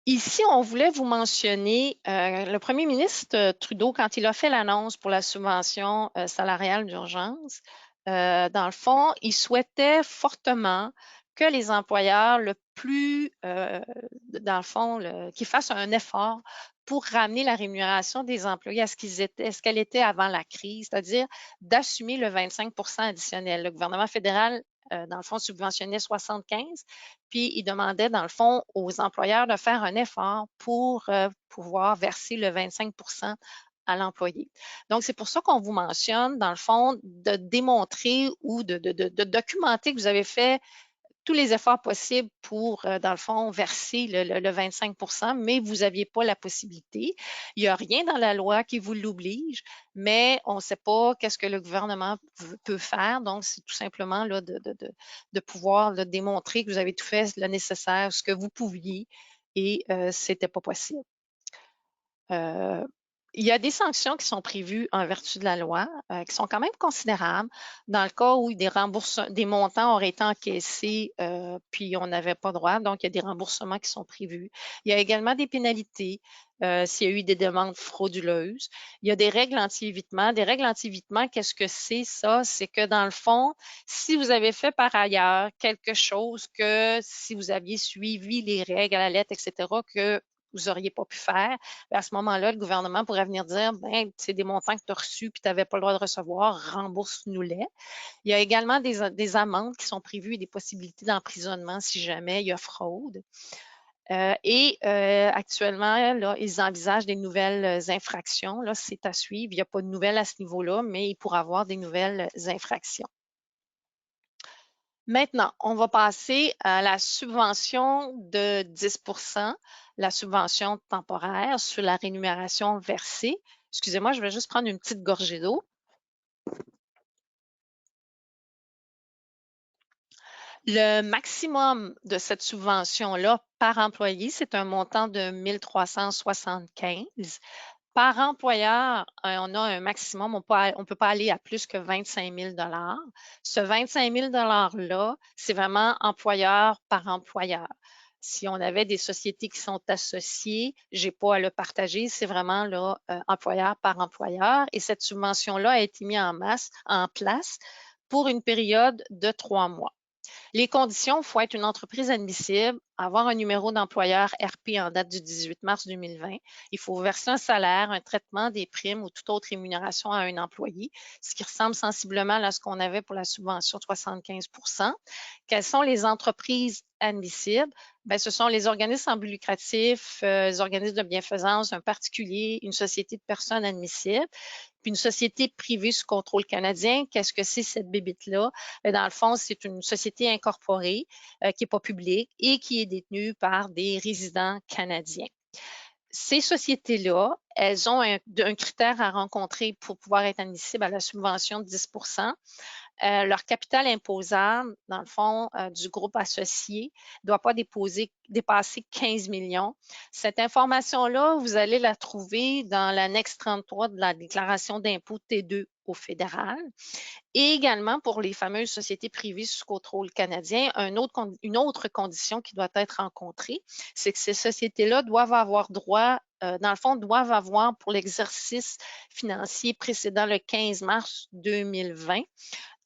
Ici, on voulait vous mentionner le premier ministre Trudeau, quand il a fait l'annonce pour la subvention salariale d'urgence, dans le fond, il souhaitait fortement que les employeurs dans le fond, qu'ils fassent un effort pour ramener la rémunération des employés à ce qu'elle était avant la crise, c'est-à-dire d'assumer le 25% additionnel. Le gouvernement fédéral, dans le fond, subventionnait 75, puis il demandait, dans le fond, aux employeurs de faire un effort pour pouvoir verser le 25% à l'employé. Donc, c'est pour ça qu'on vous mentionne, dans le fond, de démontrer ou de documenter que vous avez fait tous les efforts possibles pour, dans le fond, verser le 25%, mais vous n'aviez pas la possibilité. Il n'y a rien dans la loi qui vous l'oblige, mais on ne sait pas qu'est-ce que le gouvernement peut faire. Donc, c'est tout simplement là, de pouvoir démontrer que vous avez tout fait le nécessaire, ce que vous pouviez, et ce n'était pas possible. Il y a des sanctions qui sont prévues en vertu de la loi, qui sont quand même considérables dans le cas où des montants auraient été encaissés puis on n'avait pas droit. Donc, il y a des remboursements qui sont prévus. Il y a également des pénalités s'il y a eu des demandes frauduleuses. Il y a des règles anti-évitement. Des règles anti-évitement, qu'est-ce que c'est ça? C'est que dans le fond, si vous avez fait par ailleurs quelque chose que si vous aviez suivi les règles à la lettre, etc., que vous n'auriez pas pu faire, à ce moment-là, le gouvernement pourrait venir dire, ben, c'est des montants que tu as reçus puis tu n'avais pas le droit de recevoir, rembourse-nous-les. Il y a également des amendes qui sont prévues et des possibilités d'emprisonnement si jamais il y a fraude. Actuellement, là, ils envisagent des nouvelles infractions. Là, c'est à suivre. Il n'y a pas de nouvelles à ce niveau-là, mais il pourra y avoir des nouvelles infractions. Maintenant, on va passer à la subvention de 10 la subvention temporaire sur la rémunération versée. Excusez-moi, je vais juste prendre une petite gorgée d'eau. Le maximum de cette subvention-là par employé, c'est un montant de 1 375. Par employeur, on a un maximum, on ne peut pas aller à plus que 25 000 Ce 25 000 $-là, c'est vraiment employeur par employeur. Si on avait des sociétés qui sont associées, je n'ai pas à le partager, c'est vraiment là, employeur par employeur. Et cette subvention-là a été mise en place pour une période de 3 mois. Les conditions, il faut être une entreprise admissible, avoir un numéro d'employeur RP en date du 18 mars 2020. Il faut verser un salaire, un traitement des primes ou toute autre rémunération à un employé, ce qui ressemble sensiblement à ce qu'on avait pour la subvention de 75 Quelles sont les entreprises admissibles? Bien, ce sont les organismes sans but lucratif, les organismes de bienfaisance, un particulier, une société de personnes admissibles. Puis une société privée sous contrôle canadien, qu'est-ce que c'est cette bébite-là? Dans le fond, c'est une société incorporée qui n'est pas publique et qui est détenue par des résidents canadiens. Ces sociétés-là, elles ont un critère à rencontrer pour pouvoir être admissibles à la subvention de 10 leur capital imposable, dans le fond, du groupe associé ne doit pas dépasser 15 millions. Cette information-là, vous allez la trouver dans l'annexe 33 de la déclaration d'impôt T2 au fédéral. Et également pour les fameuses sociétés privées sous contrôle canadien, une autre condition qui doit être rencontrée, c'est que ces sociétés-là doivent avoir droit, dans le fond, doivent avoir pour l'exercice financier précédent le 15 mars 2020,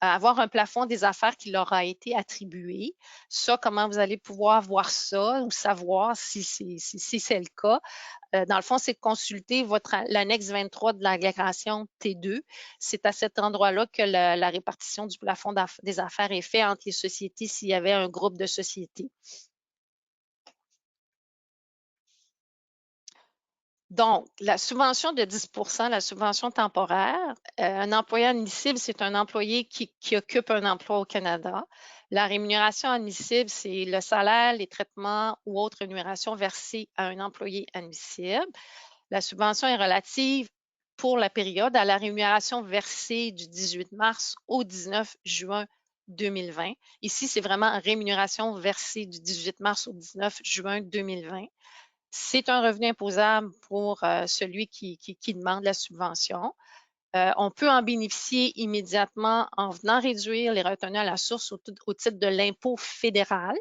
avoir un plafond des affaires qui leur a été attribué. Ça, comment vous allez pouvoir voir ça ou savoir si c'est le cas? Dans le fond, c'est de consulter l'annexe 23 de la déclaration T2. C'est à cet endroit-là que la répartition du plafond des affaires est faite entre les sociétés s'il y avait un groupe de sociétés. Donc, la subvention de 10 la subvention temporaire, un employé admissible, c'est un employé qui occupe un emploi au Canada. La rémunération admissible, c'est le salaire, les traitements ou autres rémunérations versées à un employé admissible. La subvention est relative pour la période à la rémunération versée du 18 mars au 19 juin 2020. Ici, c'est vraiment rémunération versée du 18 mars au 19 juin 2020. C'est un revenu imposable pour celui qui demande la subvention. On peut en bénéficier immédiatement en venant réduire les retenues à la source au titre de l'impôt fédéral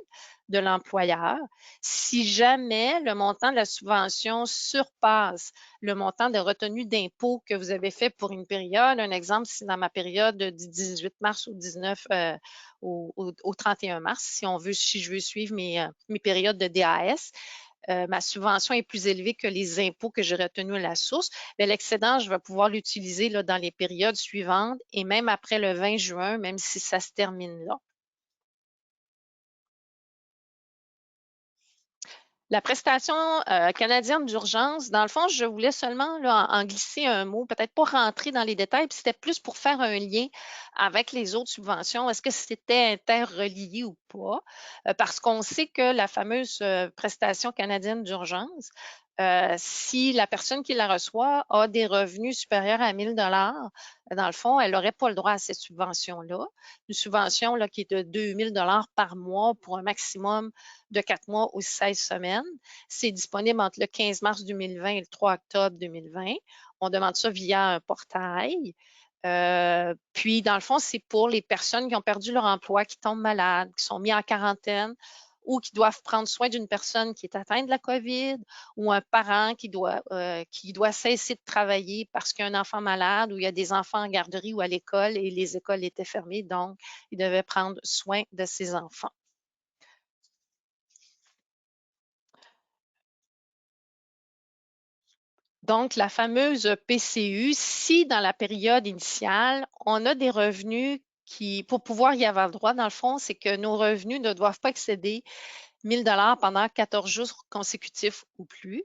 de l'employeur. Si jamais le montant de la subvention surpasse le montant de retenue d'impôt que vous avez fait pour une période, un exemple, si dans ma période du 18 mars au 19 au 31 mars, si je veux suivre mes périodes de DAS, ma subvention est plus élevée que les impôts que j'ai retenus à la source, l'excédent, je vais pouvoir l'utiliser dans les périodes suivantes et même après le 20 juin, même si ça se termine là. La prestation canadienne d'urgence, dans le fond, je voulais seulement en glisser un mot, peut-être pas rentrer dans les détails, puis c'était plus pour faire un lien avec les autres subventions. Est-ce que c'était interrelié ou pas? Parce qu'on sait que la fameuse prestation canadienne d'urgence, si la personne qui la reçoit a des revenus supérieurs à 1 000 $, dans le fond, elle n'aurait pas le droit à cette subvention-là. Une subvention là, qui est de 2 000 $ par mois pour un maximum de 4 mois ou 16 semaines. C'est disponible entre le 15 mars 2020 et le 3 octobre 2020. On demande ça via un portail. Puis, dans le fond, c'est pour les personnes qui ont perdu leur emploi, qui tombent malades, qui sont mis en quarantaine ou qui doivent prendre soin d'une personne qui est atteinte de la COVID ou un parent qui doit cesser de travailler parce qu'il y a un enfant malade ou il y a des enfants en garderie ou à l'école et les écoles étaient fermées, donc il devait prendre soin de ses enfants. Donc, la fameuse PCU, si dans la période initiale, on a des revenus qui, pour pouvoir y avoir droit, dans le fond, c'est que nos revenus ne doivent pas excéder 1 000 $ pendant 14 jours consécutifs ou plus.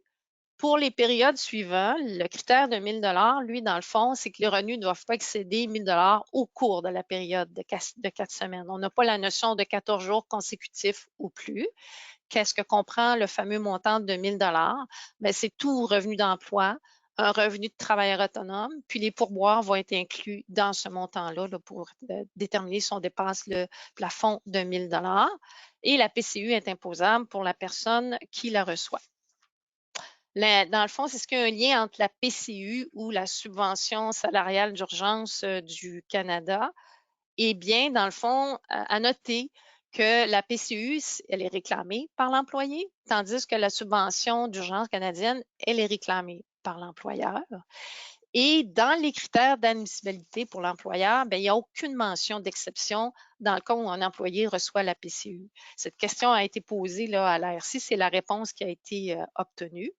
Pour les périodes suivantes, le critère de 1 000 $, lui, dans le fond, c'est que les revenus ne doivent pas excéder 1 000 $ au cours de la période de 4 semaines. On n'a pas la notion de 14 jours consécutifs ou plus. Qu'est-ce que comprend le fameux montant de 1 000 $? Bien, c'est tout revenu d'emploi, un revenu de travailleur autonome, puis les pourboires vont être inclus dans ce montant-là là, pour déterminer si on dépasse le plafond de 1 000 $. Et la PCU est imposable pour la personne qui la reçoit. Dans le fond, c'est ce qu'il y a un lien entre la PCU ou la subvention salariale d'urgence du Canada. Eh bien, dans le fond, à noter que la PCU, elle est réclamée par l'employé, tandis que la subvention d'urgence canadienne, elle est réclamée par l'employeur. Et dans les critères d'admissibilité pour l'employeur, il n'y a aucune mention d'exception dans le cas où un employé reçoit la PCU. Cette question a été posée là, à l'ARC, c'est la réponse qui a été obtenue.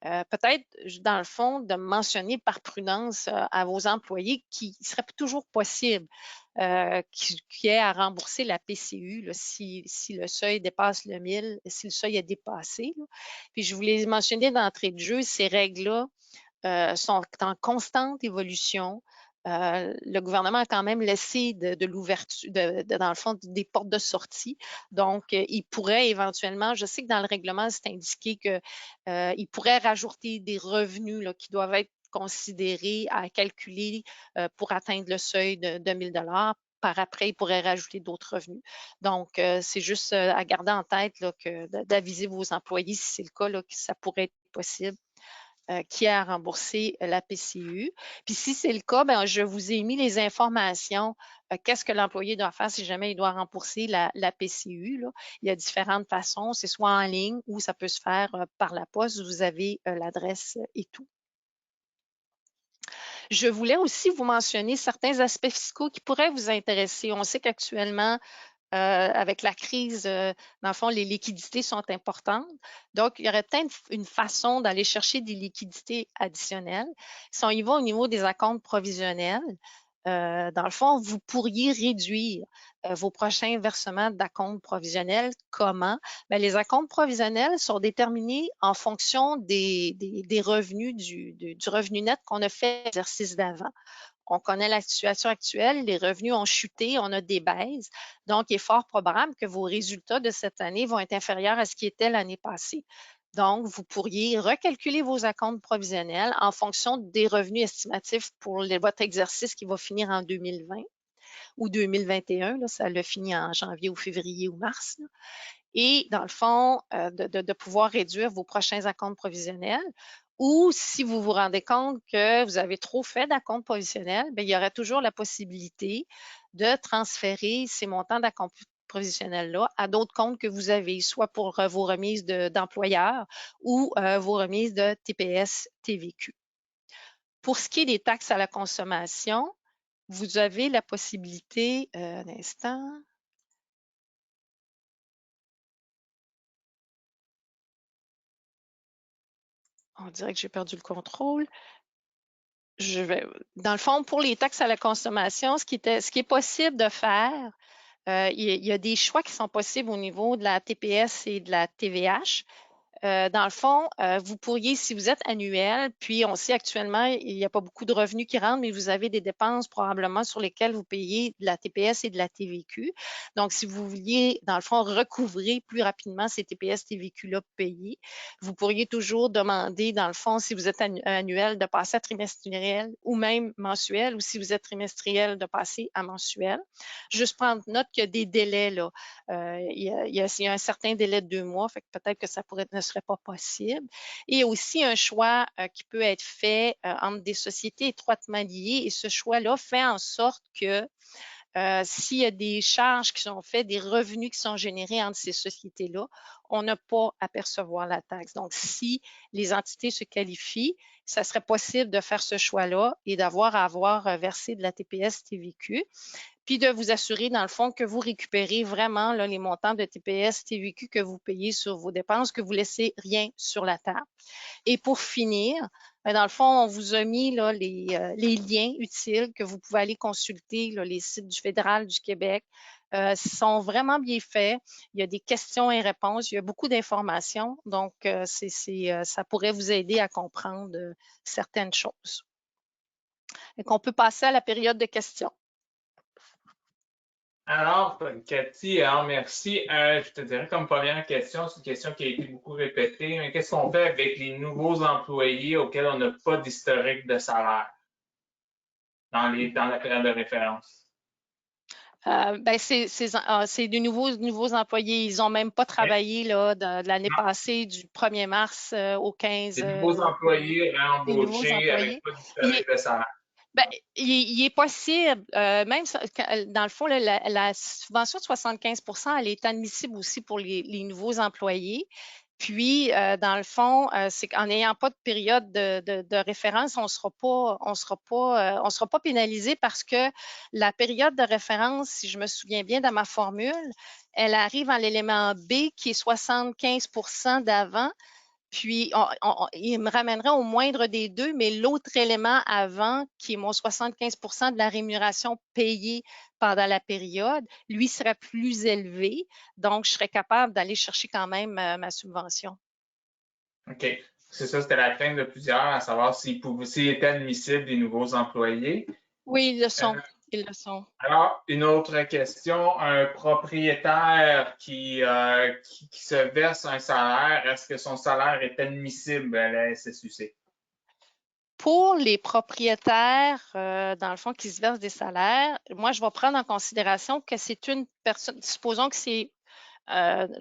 Peut-être, dans le fond, de mentionner par prudence à vos employés qu'il serait toujours possible qu'il y ait à rembourser la PCU là, si le seuil dépasse le 1000, si le seuil est dépassé. Là. Puis je voulais mentionner d'entrée de jeu, ces règles-là sont en constante évolution. Le gouvernement a quand même laissé de l'ouverture, dans le fond, des portes de sortie. Donc, il pourrait éventuellement, je sais que dans le règlement, c'est indiqué qu'il pourrait rajouter des revenus là, qui doivent être considérés à calculer pour atteindre le seuil de 1 000 $. Par après, il pourrait rajouter d'autres revenus. Donc, c'est juste à garder en tête là, d'aviser vos employés, si c'est le cas, là, que ça pourrait être possible. Qui a remboursé la PCU. Puis si c'est le cas, je vous ai mis les informations. Qu'est-ce que l'employé doit faire si jamais il doit rembourser la PCU? Là. Il y a différentes façons. C'est soit en ligne ou ça peut se faire par la poste. Vous avez l'adresse et tout. Je voulais aussi vous mentionner certains aspects fiscaux qui pourraient vous intéresser. On sait qu'actuellement, avec la crise, dans le fond, les liquidités sont importantes. Donc, il y aurait peut-être une façon d'aller chercher des liquidités additionnelles. Si on y va au niveau des acomptes provisionnels, dans le fond, vous pourriez réduire vos prochains versements d'acomptes provisionnels. Comment? Bien, les acomptes provisionnels sont déterminés en fonction des revenus, du revenu net qu'on a fait l'exercice d'avant. On connaît la situation actuelle, les revenus ont chuté, on a des baisses. Donc, il est fort probable que vos résultats de cette année vont être inférieurs à ce qui était l'année passée. Donc, vous pourriez recalculer vos acomptes provisionnels en fonction des revenus estimatifs pour votre exercice qui va finir en 2020 ou 2021. Là, ça le finit en janvier ou février ou mars. Là. Et dans le fond, de pouvoir réduire vos prochains acomptes provisionnels. Ou si vous vous rendez compte que vous avez trop fait d'acomptes provisionnels, il y aurait toujours la possibilité de transférer ces montants d'acomptes provisionnels-là à d'autres comptes que vous avez, soit pour vos remises d'employeurs ou vos remises de TPS TVQ. Pour ce qui est des taxes à la consommation, vous avez la possibilité, un instant, on dirait que j'ai perdu le contrôle. Dans le fond, pour les taxes à la consommation, ce qui est possible de faire, il y a des choix qui sont possibles au niveau de la TPS et de la TVH. Dans le fond, vous pourriez, si vous êtes annuel, puis on sait actuellement, il n'y a pas beaucoup de revenus qui rentrent, mais vous avez des dépenses probablement sur lesquelles vous payez de la TPS et de la TVQ. Donc, si vous vouliez, dans le fond, recouvrer plus rapidement ces TPS, TVQ-là payés, vous pourriez toujours demander, dans le fond, si vous êtes annuel, de passer à trimestriel ou même mensuel, ou si vous êtes trimestriel, de passer à mensuel. Juste prendre note qu'il y a des délais, là. Il y a un certain délai de 2 mois, fait que peut-être que ça ne serait pas possible. Et il y a aussi un choix qui peut être fait entre des sociétés étroitement liées et ce choix-là fait en sorte que s'il y a des charges qui sont faites, des revenus qui sont générés entre ces sociétés-là, on n'a pas à percevoir la taxe. Donc, si les entités se qualifient, ça serait possible de faire ce choix-là et d'avoir à avoir versé de la TPS TVQ. Puis de vous assurer, dans le fond, que vous récupérez vraiment là, les montants de TPS, TVQ que vous payez sur vos dépenses, que vous ne laissez rien sur la table. Et pour finir, Dans le fond, on vous a mis là, les liens utiles que vous pouvez aller consulter, là, les sites du fédéral du Québec. Sont vraiment bien faits. Il y a des questions et réponses. Il y a beaucoup d'informations. Donc, ça pourrait vous aider à comprendre certaines choses. Et qu'on peut passer à la période de questions. Alors, Cathy, merci. Je te dirais comme première question, c'est une question qui a été beaucoup répétée, mais qu'est-ce qu'on fait avec les nouveaux employés auxquels on n'a pas d'historique de salaire dans la période de référence? C'est de nouveaux employés. Ils n'ont même pas travaillé là, de l'année passée, du 1er mars au 15. Des nouveaux employés Des nouveaux réembauchés avec employés. pas d'historique de salaire. Ben, il est possible, même dans le fond, là, la subvention de 75 elle est admissible aussi pour les nouveaux employés. Puis, dans le fond, c'est qu'en n'ayant pas de période de référence, on sera pas pénalisé parce que la période de référence, si je me souviens bien dans ma formule, elle arrive en l'élément B qui est 75 d'avant. Puis, il me ramènerait au moindre des deux, mais l'autre élément avant, qui est mon 75 de la rémunération payée pendant la période, lui serait plus élevé. Donc, je serais capable d'aller chercher quand même ma subvention. OK. C'est ça, c'était la crainte de plusieurs, à savoir s'ils étaient admissibles des nouveaux employés. Oui, ils le sont. Ils le sont. Alors, une autre question. Un propriétaire qui se verse un salaire, est-ce que son salaire est admissible à la SSUC? Pour les propriétaires, dans le fond, qui se versent des salaires, moi, je vais prendre en considération que c'est une personne, supposons que c'est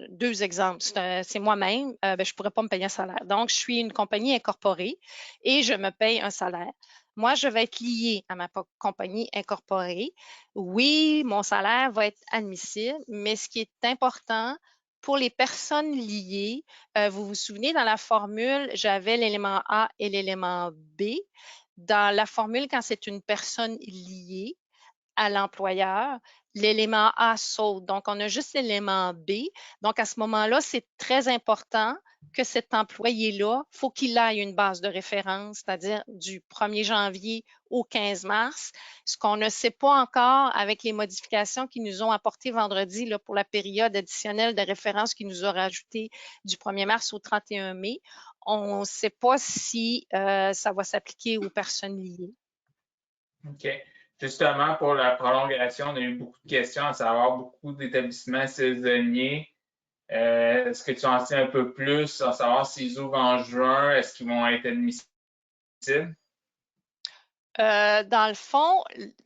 deux exemples. C'est moi-même, je ne pourrais pas me payer un salaire. Donc, je suis une compagnie incorporée et je me paye un salaire. Moi, je vais être liée à ma compagnie incorporée. Oui, mon salaire va être admissible, mais ce qui est important pour les personnes liées, vous vous souvenez, dans la formule, j'avais l'élément A et l'élément B. Dans la formule, quand c'est une personne liée, à l'employeur, l'élément A saute. Donc, on a juste l'élément B. Donc, à ce moment-là, c'est très important que cet employé-là, il faut qu'il aille une base de référence, c'est-à-dire du 1er janvier au 15 mars. Ce qu'on ne sait pas encore avec les modifications qu'ils nous ont apportées vendredi là, pour la période additionnelle de référence qu'ils nous ont rajoutée du 1er mars au 31 mai, on ne sait pas si ça va s'appliquer aux personnes liées. OK. Justement, pour la prolongation, on a eu beaucoup de questions, à savoir beaucoup d'établissements saisonniers. Est-ce que tu en sais un peu plus, à savoir s'ils ouvrent en juin, est-ce qu'ils vont être admissibles? Dans le fond,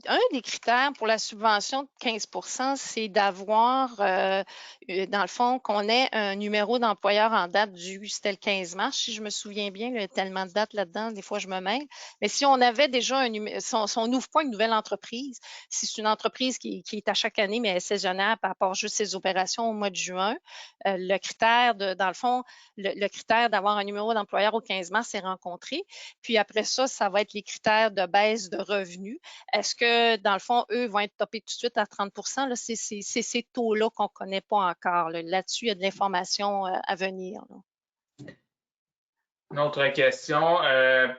un des critères pour la subvention de 15 c'est d'avoir, dans le fond, qu'on ait un numéro d'employeur en date c'était le 15 mars, si je me souviens bien, il y a tellement de dates là-dedans, des fois je me mêle. Mais si on avait déjà un numéro, si on n'ouvre pas une nouvelle entreprise, si c'est une entreprise qui est à chaque année, mais elle est saisonnière par rapport juste ses opérations au mois de juin, le critère dans le fond, le critère d'avoir un numéro d'employeur au 15 mars est rencontré. Puis après ça, ça va être les critères de baisse de revenus. Est-ce que, dans le fond, eux vont être topés tout de suite à 30 là, c'est ces taux-là qu'on ne connaît pas encore. Là-dessus, il y a de l'information à venir. Là. Une autre question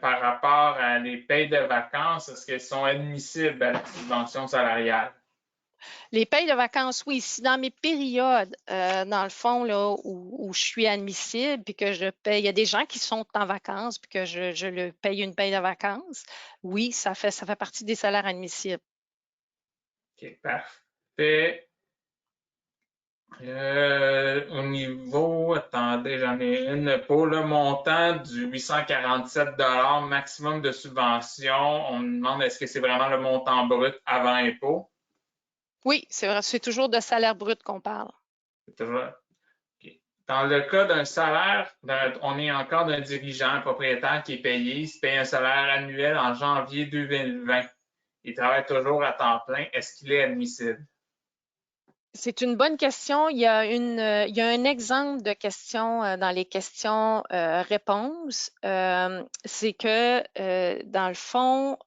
par rapport à les payes de vacances, est-ce qu'elles sont admissibles à la subvention salariale? Les payes de vacances, oui. Si dans mes périodes, dans le fond, là, où je suis admissible, puis que je paye, il y a des gens qui sont en vacances, puis que je le paye une paye de vacances, oui, ça fait partie des salaires admissibles. OK, parfait. Au niveau, attendez, j'en ai une. Pour le montant du 847 maximum de subvention, on me demande est-ce que c'est vraiment le montant brut avant impôt? Oui, c'est vrai, c'est toujours de salaire brut qu'on parle. Okay. Dans le cas d'un salaire, on est encore d'un dirigeant, un propriétaire qui est payé, il se paye un salaire annuel en janvier 2020. Il travaille toujours à temps plein. Est-ce qu'il est admissible? C'est une bonne question. Il y a un exemple de question dans les questions-réponses. C'est que, dans le fond,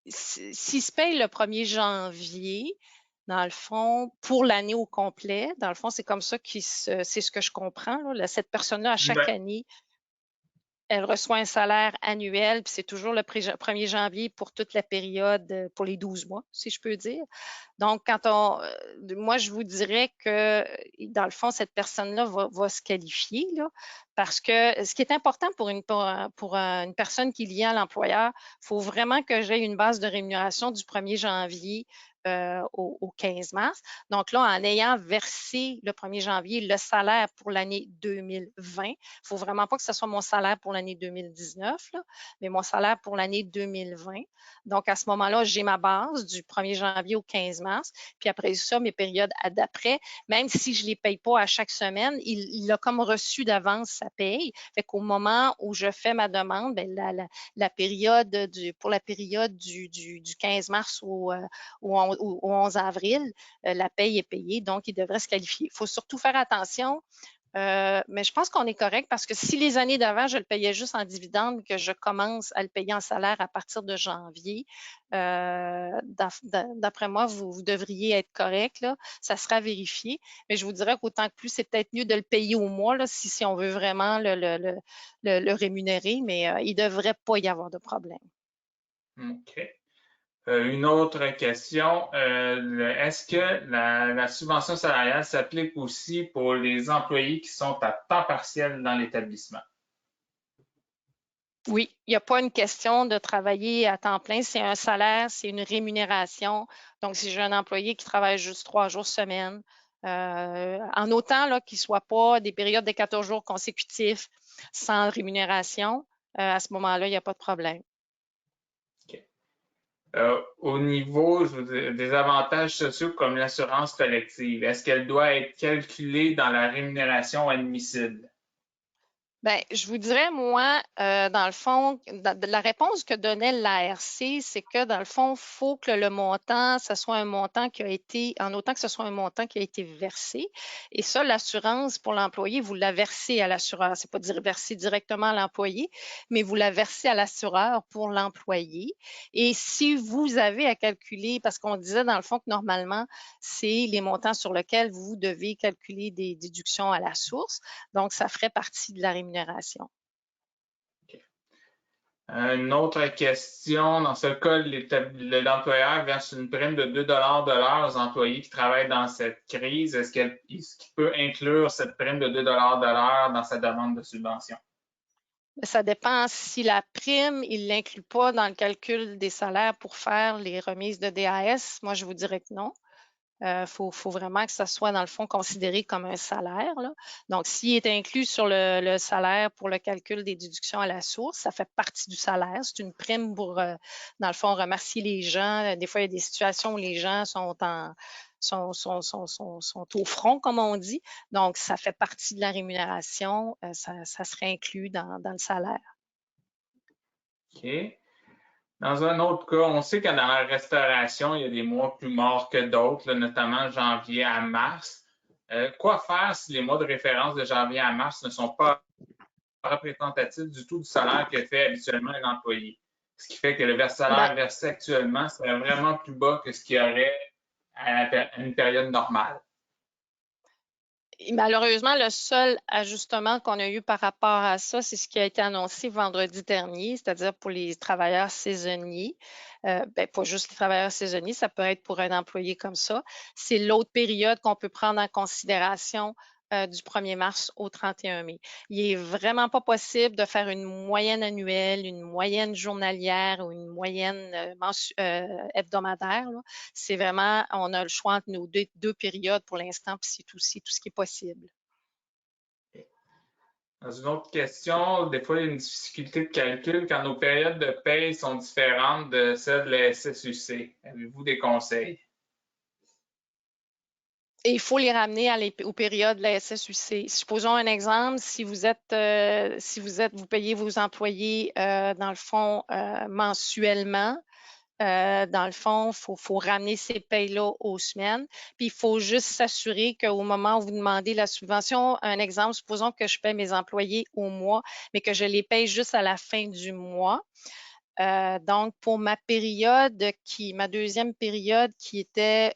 s'il se paye le 1er janvier, dans le fond, pour l'année au complet, dans le fond, c'est comme ça c'est ce que je comprends. Là, cette personne-là, à chaque année, elle reçoit un salaire annuel, puis c'est toujours le 1er janvier pour toute la période, pour les 12 mois, si je peux dire. Donc, moi, je vous dirais que, dans le fond, cette personne-là va se qualifier, là, parce que ce qui est important pour une personne qui est liée à l'employeur, il faut vraiment que j'aie une base de rémunération du 1er janvier au 15 mars. Donc là, en ayant versé le 1er janvier le salaire pour l'année 2020, il ne faut vraiment pas que ce soit mon salaire pour l'année 2019, là, mais mon salaire pour l'année 2020. Donc, à ce moment-là, j'ai ma base du 1er janvier au 15 mars. Puis après ça, mes périodes d'après, même si je ne les paye pas à chaque semaine, il a comme reçu d'avance sa paye. Fait qu'au moment où je fais ma demande, bien, pour la période du 15 mars au 11 avril, la paye est payée, donc il devrait se qualifier. Il faut surtout faire attention. Mais je pense qu'on est correct parce que si les années d'avant, je le payais juste en dividende, que je commence à le payer en salaire à partir de janvier, d'après moi, vous devriez être correct, là. Ça sera vérifié. Mais je vous dirais qu'autant que plus, c'est peut-être mieux de le payer au mois, là, si on veut vraiment le rémunérer, mais il ne devrait pas y avoir de problème. OK. Une autre question, est-ce que la subvention salariale s'applique aussi pour les employés qui sont à temps partiel dans l'établissement? Oui, il n'y a pas une question de travailler à temps plein, c'est un salaire, c'est une rémunération. Donc, si j'ai un employé qui travaille juste 3 jours semaine, en autant qu'il ne soit pas des périodes de 14 jours consécutifs sans rémunération, à ce moment-là, il n'y a pas de problème. Okay. Au niveau des avantages sociaux comme l'assurance collective, est-ce qu'elle doit être calculée dans la rémunération admissible? Bien, je vous dirais, moi, dans le fond, la réponse que donnait l'ARC, c'est que dans le fond, il faut que le montant, ce soit un montant qui a été, en autant que ce soit un montant qui a été versé. Et ça, l'assurance pour l'employé, vous la versez à l'assureur. C'est pas versé directement à l'employé, mais vous la versez à l'assureur pour l'employé. Et si vous avez à calculer, parce qu'on disait dans le fond que normalement, c'est les montants sur lesquels vous devez calculer des déductions à la source. Donc, ça ferait partie de la rémunération. Okay. Une autre question, dans ce cas, l'employeur verse une prime de 2 de l'heure aux employés qui travaillent dans cette crise. Est-ce qu'il peut inclure cette prime de 2 de l'heure dans sa demande de subvention? Ça dépend si la prime, il ne l'inclut pas dans le calcul des salaires pour faire les remises de DAS. Moi, je vous dirais que non. Faut vraiment que ça soit, dans le fond, considéré comme un salaire, là. Donc, s'il est inclus sur le salaire pour le calcul des déductions à la source, ça fait partie du salaire. C'est une prime pour, dans le fond, remercier les gens. Des fois, il y a des situations où les gens sont au front, comme on dit. Donc, ça fait partie de la rémunération. Ça serait inclus dans le salaire. OK. Dans un autre cas, on sait que dans la restauration, il y a des mois plus morts que d'autres, notamment janvier à mars. Quoi faire si les mois de référence de janvier à mars ne sont pas représentatifs du tout du salaire que fait habituellement un employé? Ce qui fait que le Ben, salaire versé actuellement serait vraiment plus bas que ce qu'il y aurait à une période normale. malheureusement, le seul ajustement qu'on a eu par rapport à ça, c'est ce qui a été annoncé vendredi dernier, c'est-à-dire pour les travailleurs saisonniers. Pas juste les travailleurs saisonniers, ça peut être pour un employé comme ça. C'est l'autre période qu'on peut prendre en considération du 1er mars au 31 mai. Il n'est vraiment pas possible de faire une moyenne annuelle, une moyenne journalière ou une moyenne hebdomadaire, là. C'est vraiment, on a le choix entre nos deux périodes pour l'instant, puis c'est aussi tout ce qui est possible. Dans une autre question, des fois, il y a une difficulté de calcul quand nos périodes de paye sont différentes de celles de la SSUC. Avez-vous des conseils? Et il faut les ramener aux périodes de la SSUC. Supposons un exemple, si vous payez vos employés, dans le fond, mensuellement, dans le fond, il faut ramener ces payes-là aux semaines. Puis, il faut juste s'assurer qu'au moment où vous demandez la subvention, un exemple, supposons que je paye mes employés au mois, mais que je les paye juste à la fin du mois. Donc, pour ma deuxième période qui était,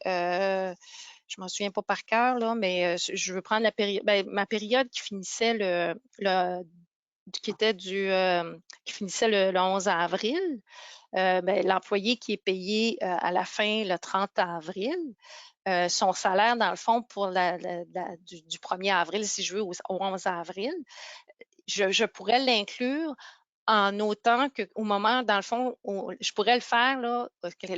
je m'en souviens pas par cœur, là, mais je veux prendre ma période qui finissait le qui finissait le 11 avril, l'employé qui est payé à la fin le 30 avril, son salaire, dans le fond, pour du 1er avril, si je veux, au 11 avril, je pourrais l'inclure en autant qu'au moment, dans le fond, je pourrais le faire là,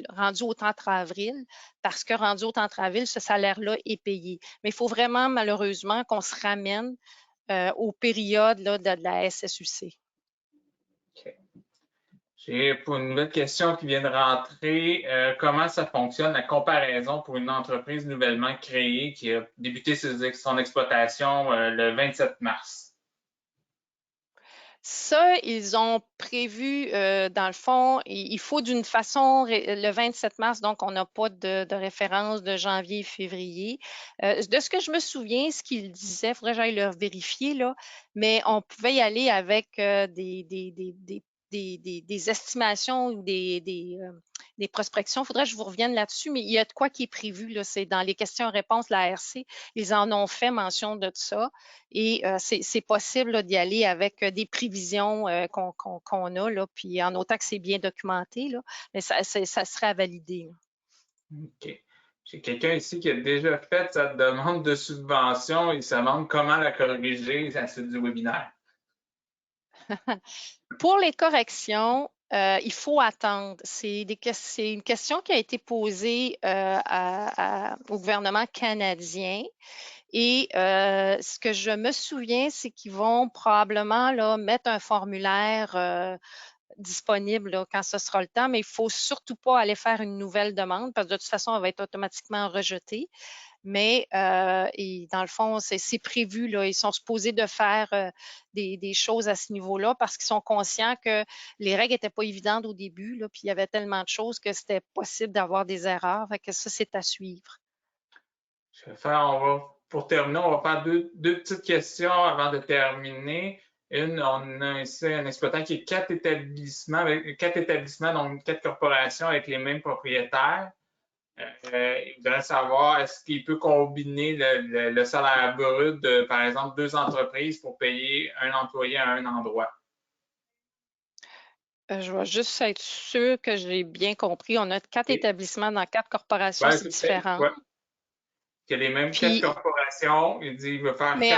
rendu au 30 avril, parce que rendu au 30 avril, ce salaire-là est payé. Mais il faut vraiment, malheureusement, qu'on se ramène aux périodes là, de la SSUC. OK. J'ai pour une nouvelle question qui vient de rentrer. Comment ça fonctionne, la comparaison pour une entreprise nouvellement créée qui a débuté son exploitation le 27 mars? Ça, ils ont prévu, dans le fond, il faut d'une façon, le 27 mars, donc on n'a pas de référence de janvier et février. De ce que je me souviens, ce qu'ils disaient, il faudrait que j'aille le vérifier, là, mais on pouvait y aller avec des estimations ou des prospections. Il faudrait que je vous revienne là-dessus, mais il y a de quoi qui est prévu, là, c'est dans les questions-réponses de la RC, ils en ont fait mention de ça. Et c'est possible d'y aller avec des prévisions qu'on a, là, puis en autant que c'est bien documenté, là, mais ça serait à valider. OK. J'ai quelqu'un ici qui a déjà fait sa demande de subvention. Il se demande comment la corriger à la suite du webinaire. Pour les corrections, il faut attendre. C'est une question qui a été posée au gouvernement canadien. Et ce que je me souviens, c'est qu'ils vont probablement là, mettre un formulaire disponible là, quand ce sera le temps, mais il ne faut surtout pas aller faire une nouvelle demande parce que de toute façon, elle va être automatiquement rejetée. Mais dans le fond, c'est prévu, là. Ils sont supposés de faire des choses à ce niveau-là parce qu'ils sont conscients que les règles n'étaient pas évidentes au début, là, puis il y avait tellement de choses que c'était possible d'avoir des erreurs. Fait que ça, c'est à suivre. Pour terminer, on va faire deux petites questions avant de terminer. On a ici un exploitant qui est quatre établissements, donc quatre corporations avec les mêmes propriétaires. Il voudrait savoir, est-ce qu'il peut combiner le salaire brut de, par exemple, deux entreprises pour payer un employé à un endroit? Je vais juste être sûre que j'ai bien compris. On a quatre Et, établissements dans quatre corporations, ben, c'est différent. ouais, il y a les mêmes quatre Puis, corporations. Il dit il veut faire mais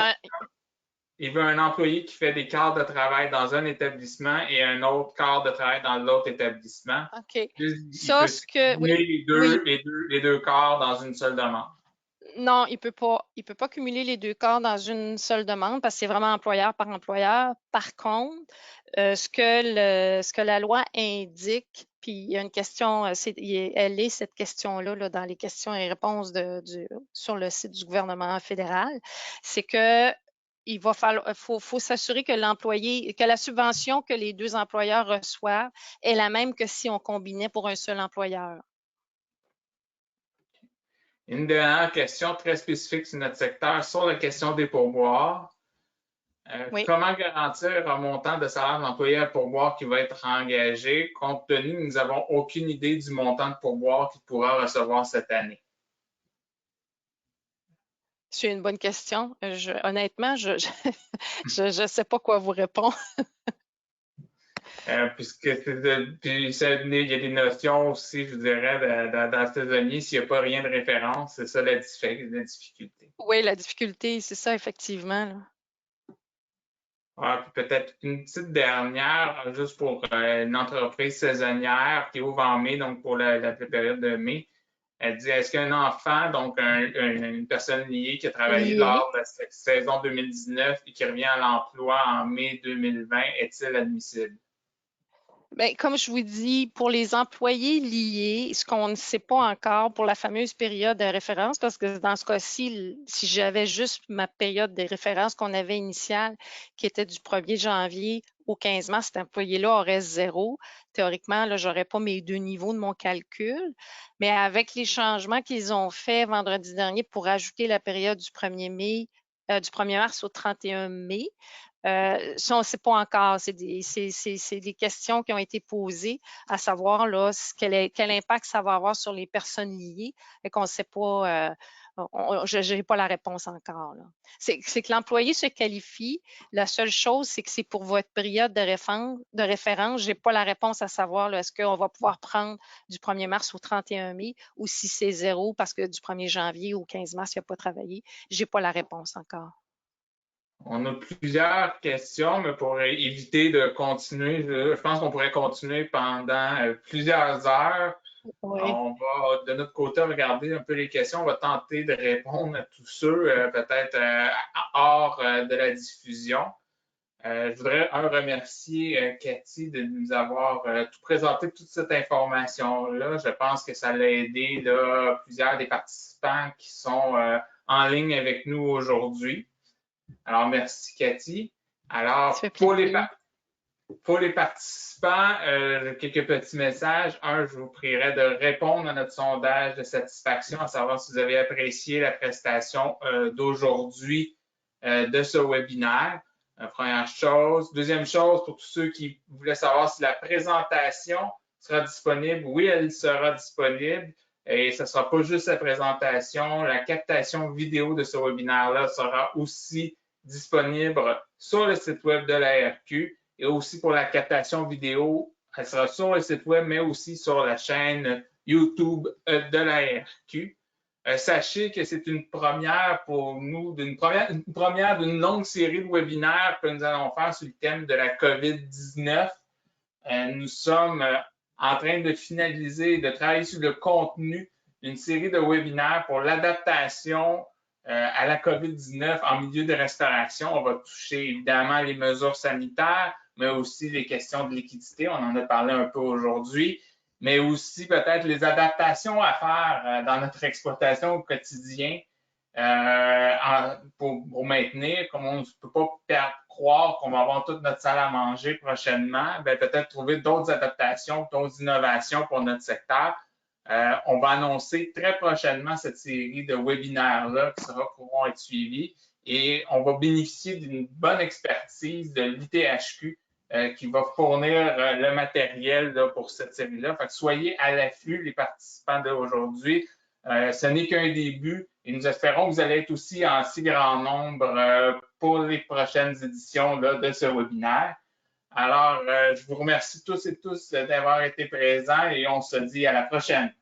il veut un employé qui fait des quarts de travail dans un établissement et un autre quart de travail dans l'autre établissement. OK. Il Ça, peut ce que, oui, cumuler oui, les deux quarts dans une seule demande. non, il peut pas. Il peut pas cumuler les deux corps dans une seule demande parce que c'est vraiment employeur par employeur. Par contre, ce que la loi indique, puis il y a une question, elle est cette question-là là, dans les questions et réponses sur le site du gouvernement fédéral, c'est que il va falloir, faut s'assurer que que la subvention que les deux employeurs reçoivent est la même que si on combinait pour un seul employeur. Une dernière question très spécifique sur notre secteur, sur la question des pourboires. Oui. Comment garantir un montant de salaire d'employé à pourboire qui va être engagé, compte tenu que nous n'avons aucune idée du montant de pourboire qu'il pourra recevoir cette année? C'est une bonne question. Honnêtement, je ne sais pas quoi vous répondre. Puisque puis il y a des notions aussi, je dirais, dans le saisonnier, s'il n'y a pas rien de référence, c'est ça la difficulté. Oui, la difficulté, c'est ça, effectivement, là. Puis peut-être une petite dernière, juste pour une entreprise saisonnière qui ouvre en mai, donc pour la période de mai. Elle dit, est-ce qu'un enfant, donc une personne liée qui a travaillé Lié. lors de la saison 2019 et qui revient à l'emploi en mai 2020, est-il admissible? Bien, comme je vous dis, pour les employés liés, ce qu'on ne sait pas encore pour la fameuse période de référence, parce que dans ce cas-ci, si j'avais juste ma période de référence qu'on avait initiale, qui était du 1er janvier au 15 mars, cet employé-là aurait 0. Théoriquement, là, je n'aurais pas mes deux niveaux de mon calcul. Mais avec les changements qu'ils ont faits vendredi dernier pour ajouter la période du 1er mars au 31 mai, ça, on ne sait pas encore. C'est des questions qui ont été posées, à savoir là, quel impact ça va avoir sur les personnes liées. Et qu'on ne sait pas, Je n'ai pas la réponse encore. C'est que l'employé se qualifie. La seule chose, c'est que c'est pour votre période de référence. Je n'ai pas la réponse à savoir est-ce qu'on va pouvoir prendre du 1er mars au 31 mai ou si c'est 0 parce que du 1er janvier au 15 mars, il n'a pas travaillé. Je n'ai pas la réponse encore. On a plusieurs questions, mais pour éviter de continuer, je pense qu'on pourrait continuer pendant plusieurs heures. Oui. On va, de notre côté, regarder un peu les questions. On va tenter de répondre à tous ceux, peut-être hors de la diffusion. Je voudrais remercier Cathy de nous avoir tout présenté, toute cette information-là. Je pense que ça l'a aidé là, plusieurs des participants qui sont en ligne avec nous aujourd'hui. Alors, merci Cathy. Alors, pour les participants, quelques petits messages. Un, je vous prierai de répondre à notre sondage de satisfaction, à savoir si vous avez apprécié la prestation d'aujourd'hui de ce webinaire. Première chose. Deuxième chose, pour tous ceux qui voulaient savoir si la présentation sera disponible, oui, elle sera disponible. Et ce ne sera pas juste la présentation, la captation vidéo de ce webinaire-là sera aussi disponible sur le site web de l'ARQ et aussi pour la captation vidéo, elle sera sur le site web, mais aussi sur la chaîne YouTube de l'ARQ. Sachez que c'est une première pour nous, une première d'une longue série de webinaires que nous allons faire sur le thème de la COVID-19. Nous sommes en train de finaliser, de travailler sur le contenu d'une série de webinaires pour l'adaptation à la COVID-19 en milieu de restauration. On va toucher évidemment les mesures sanitaires, mais aussi les questions de liquidité. On en a parlé un peu aujourd'hui, mais aussi peut-être les adaptations à faire dans notre exploitation au quotidien pour maintenir, comme on ne peut pas croire qu'on va avoir toute notre salle à manger prochainement, peut-être trouver d'autres adaptations, d'autres innovations pour notre secteur. On va annoncer très prochainement cette série de webinaires-là qui pourront être suivis et on va bénéficier d'une bonne expertise de l'ITHQ qui va fournir le matériel là, pour cette série-là. Fait que soyez à l'affût, les participants d'aujourd'hui. Ce n'est qu'un début et nous espérons que vous allez être aussi en si grand nombre pour les prochaines éditions là, de ce webinaire. Alors, je vous remercie tous et tous d'avoir été présents et on se dit à la prochaine.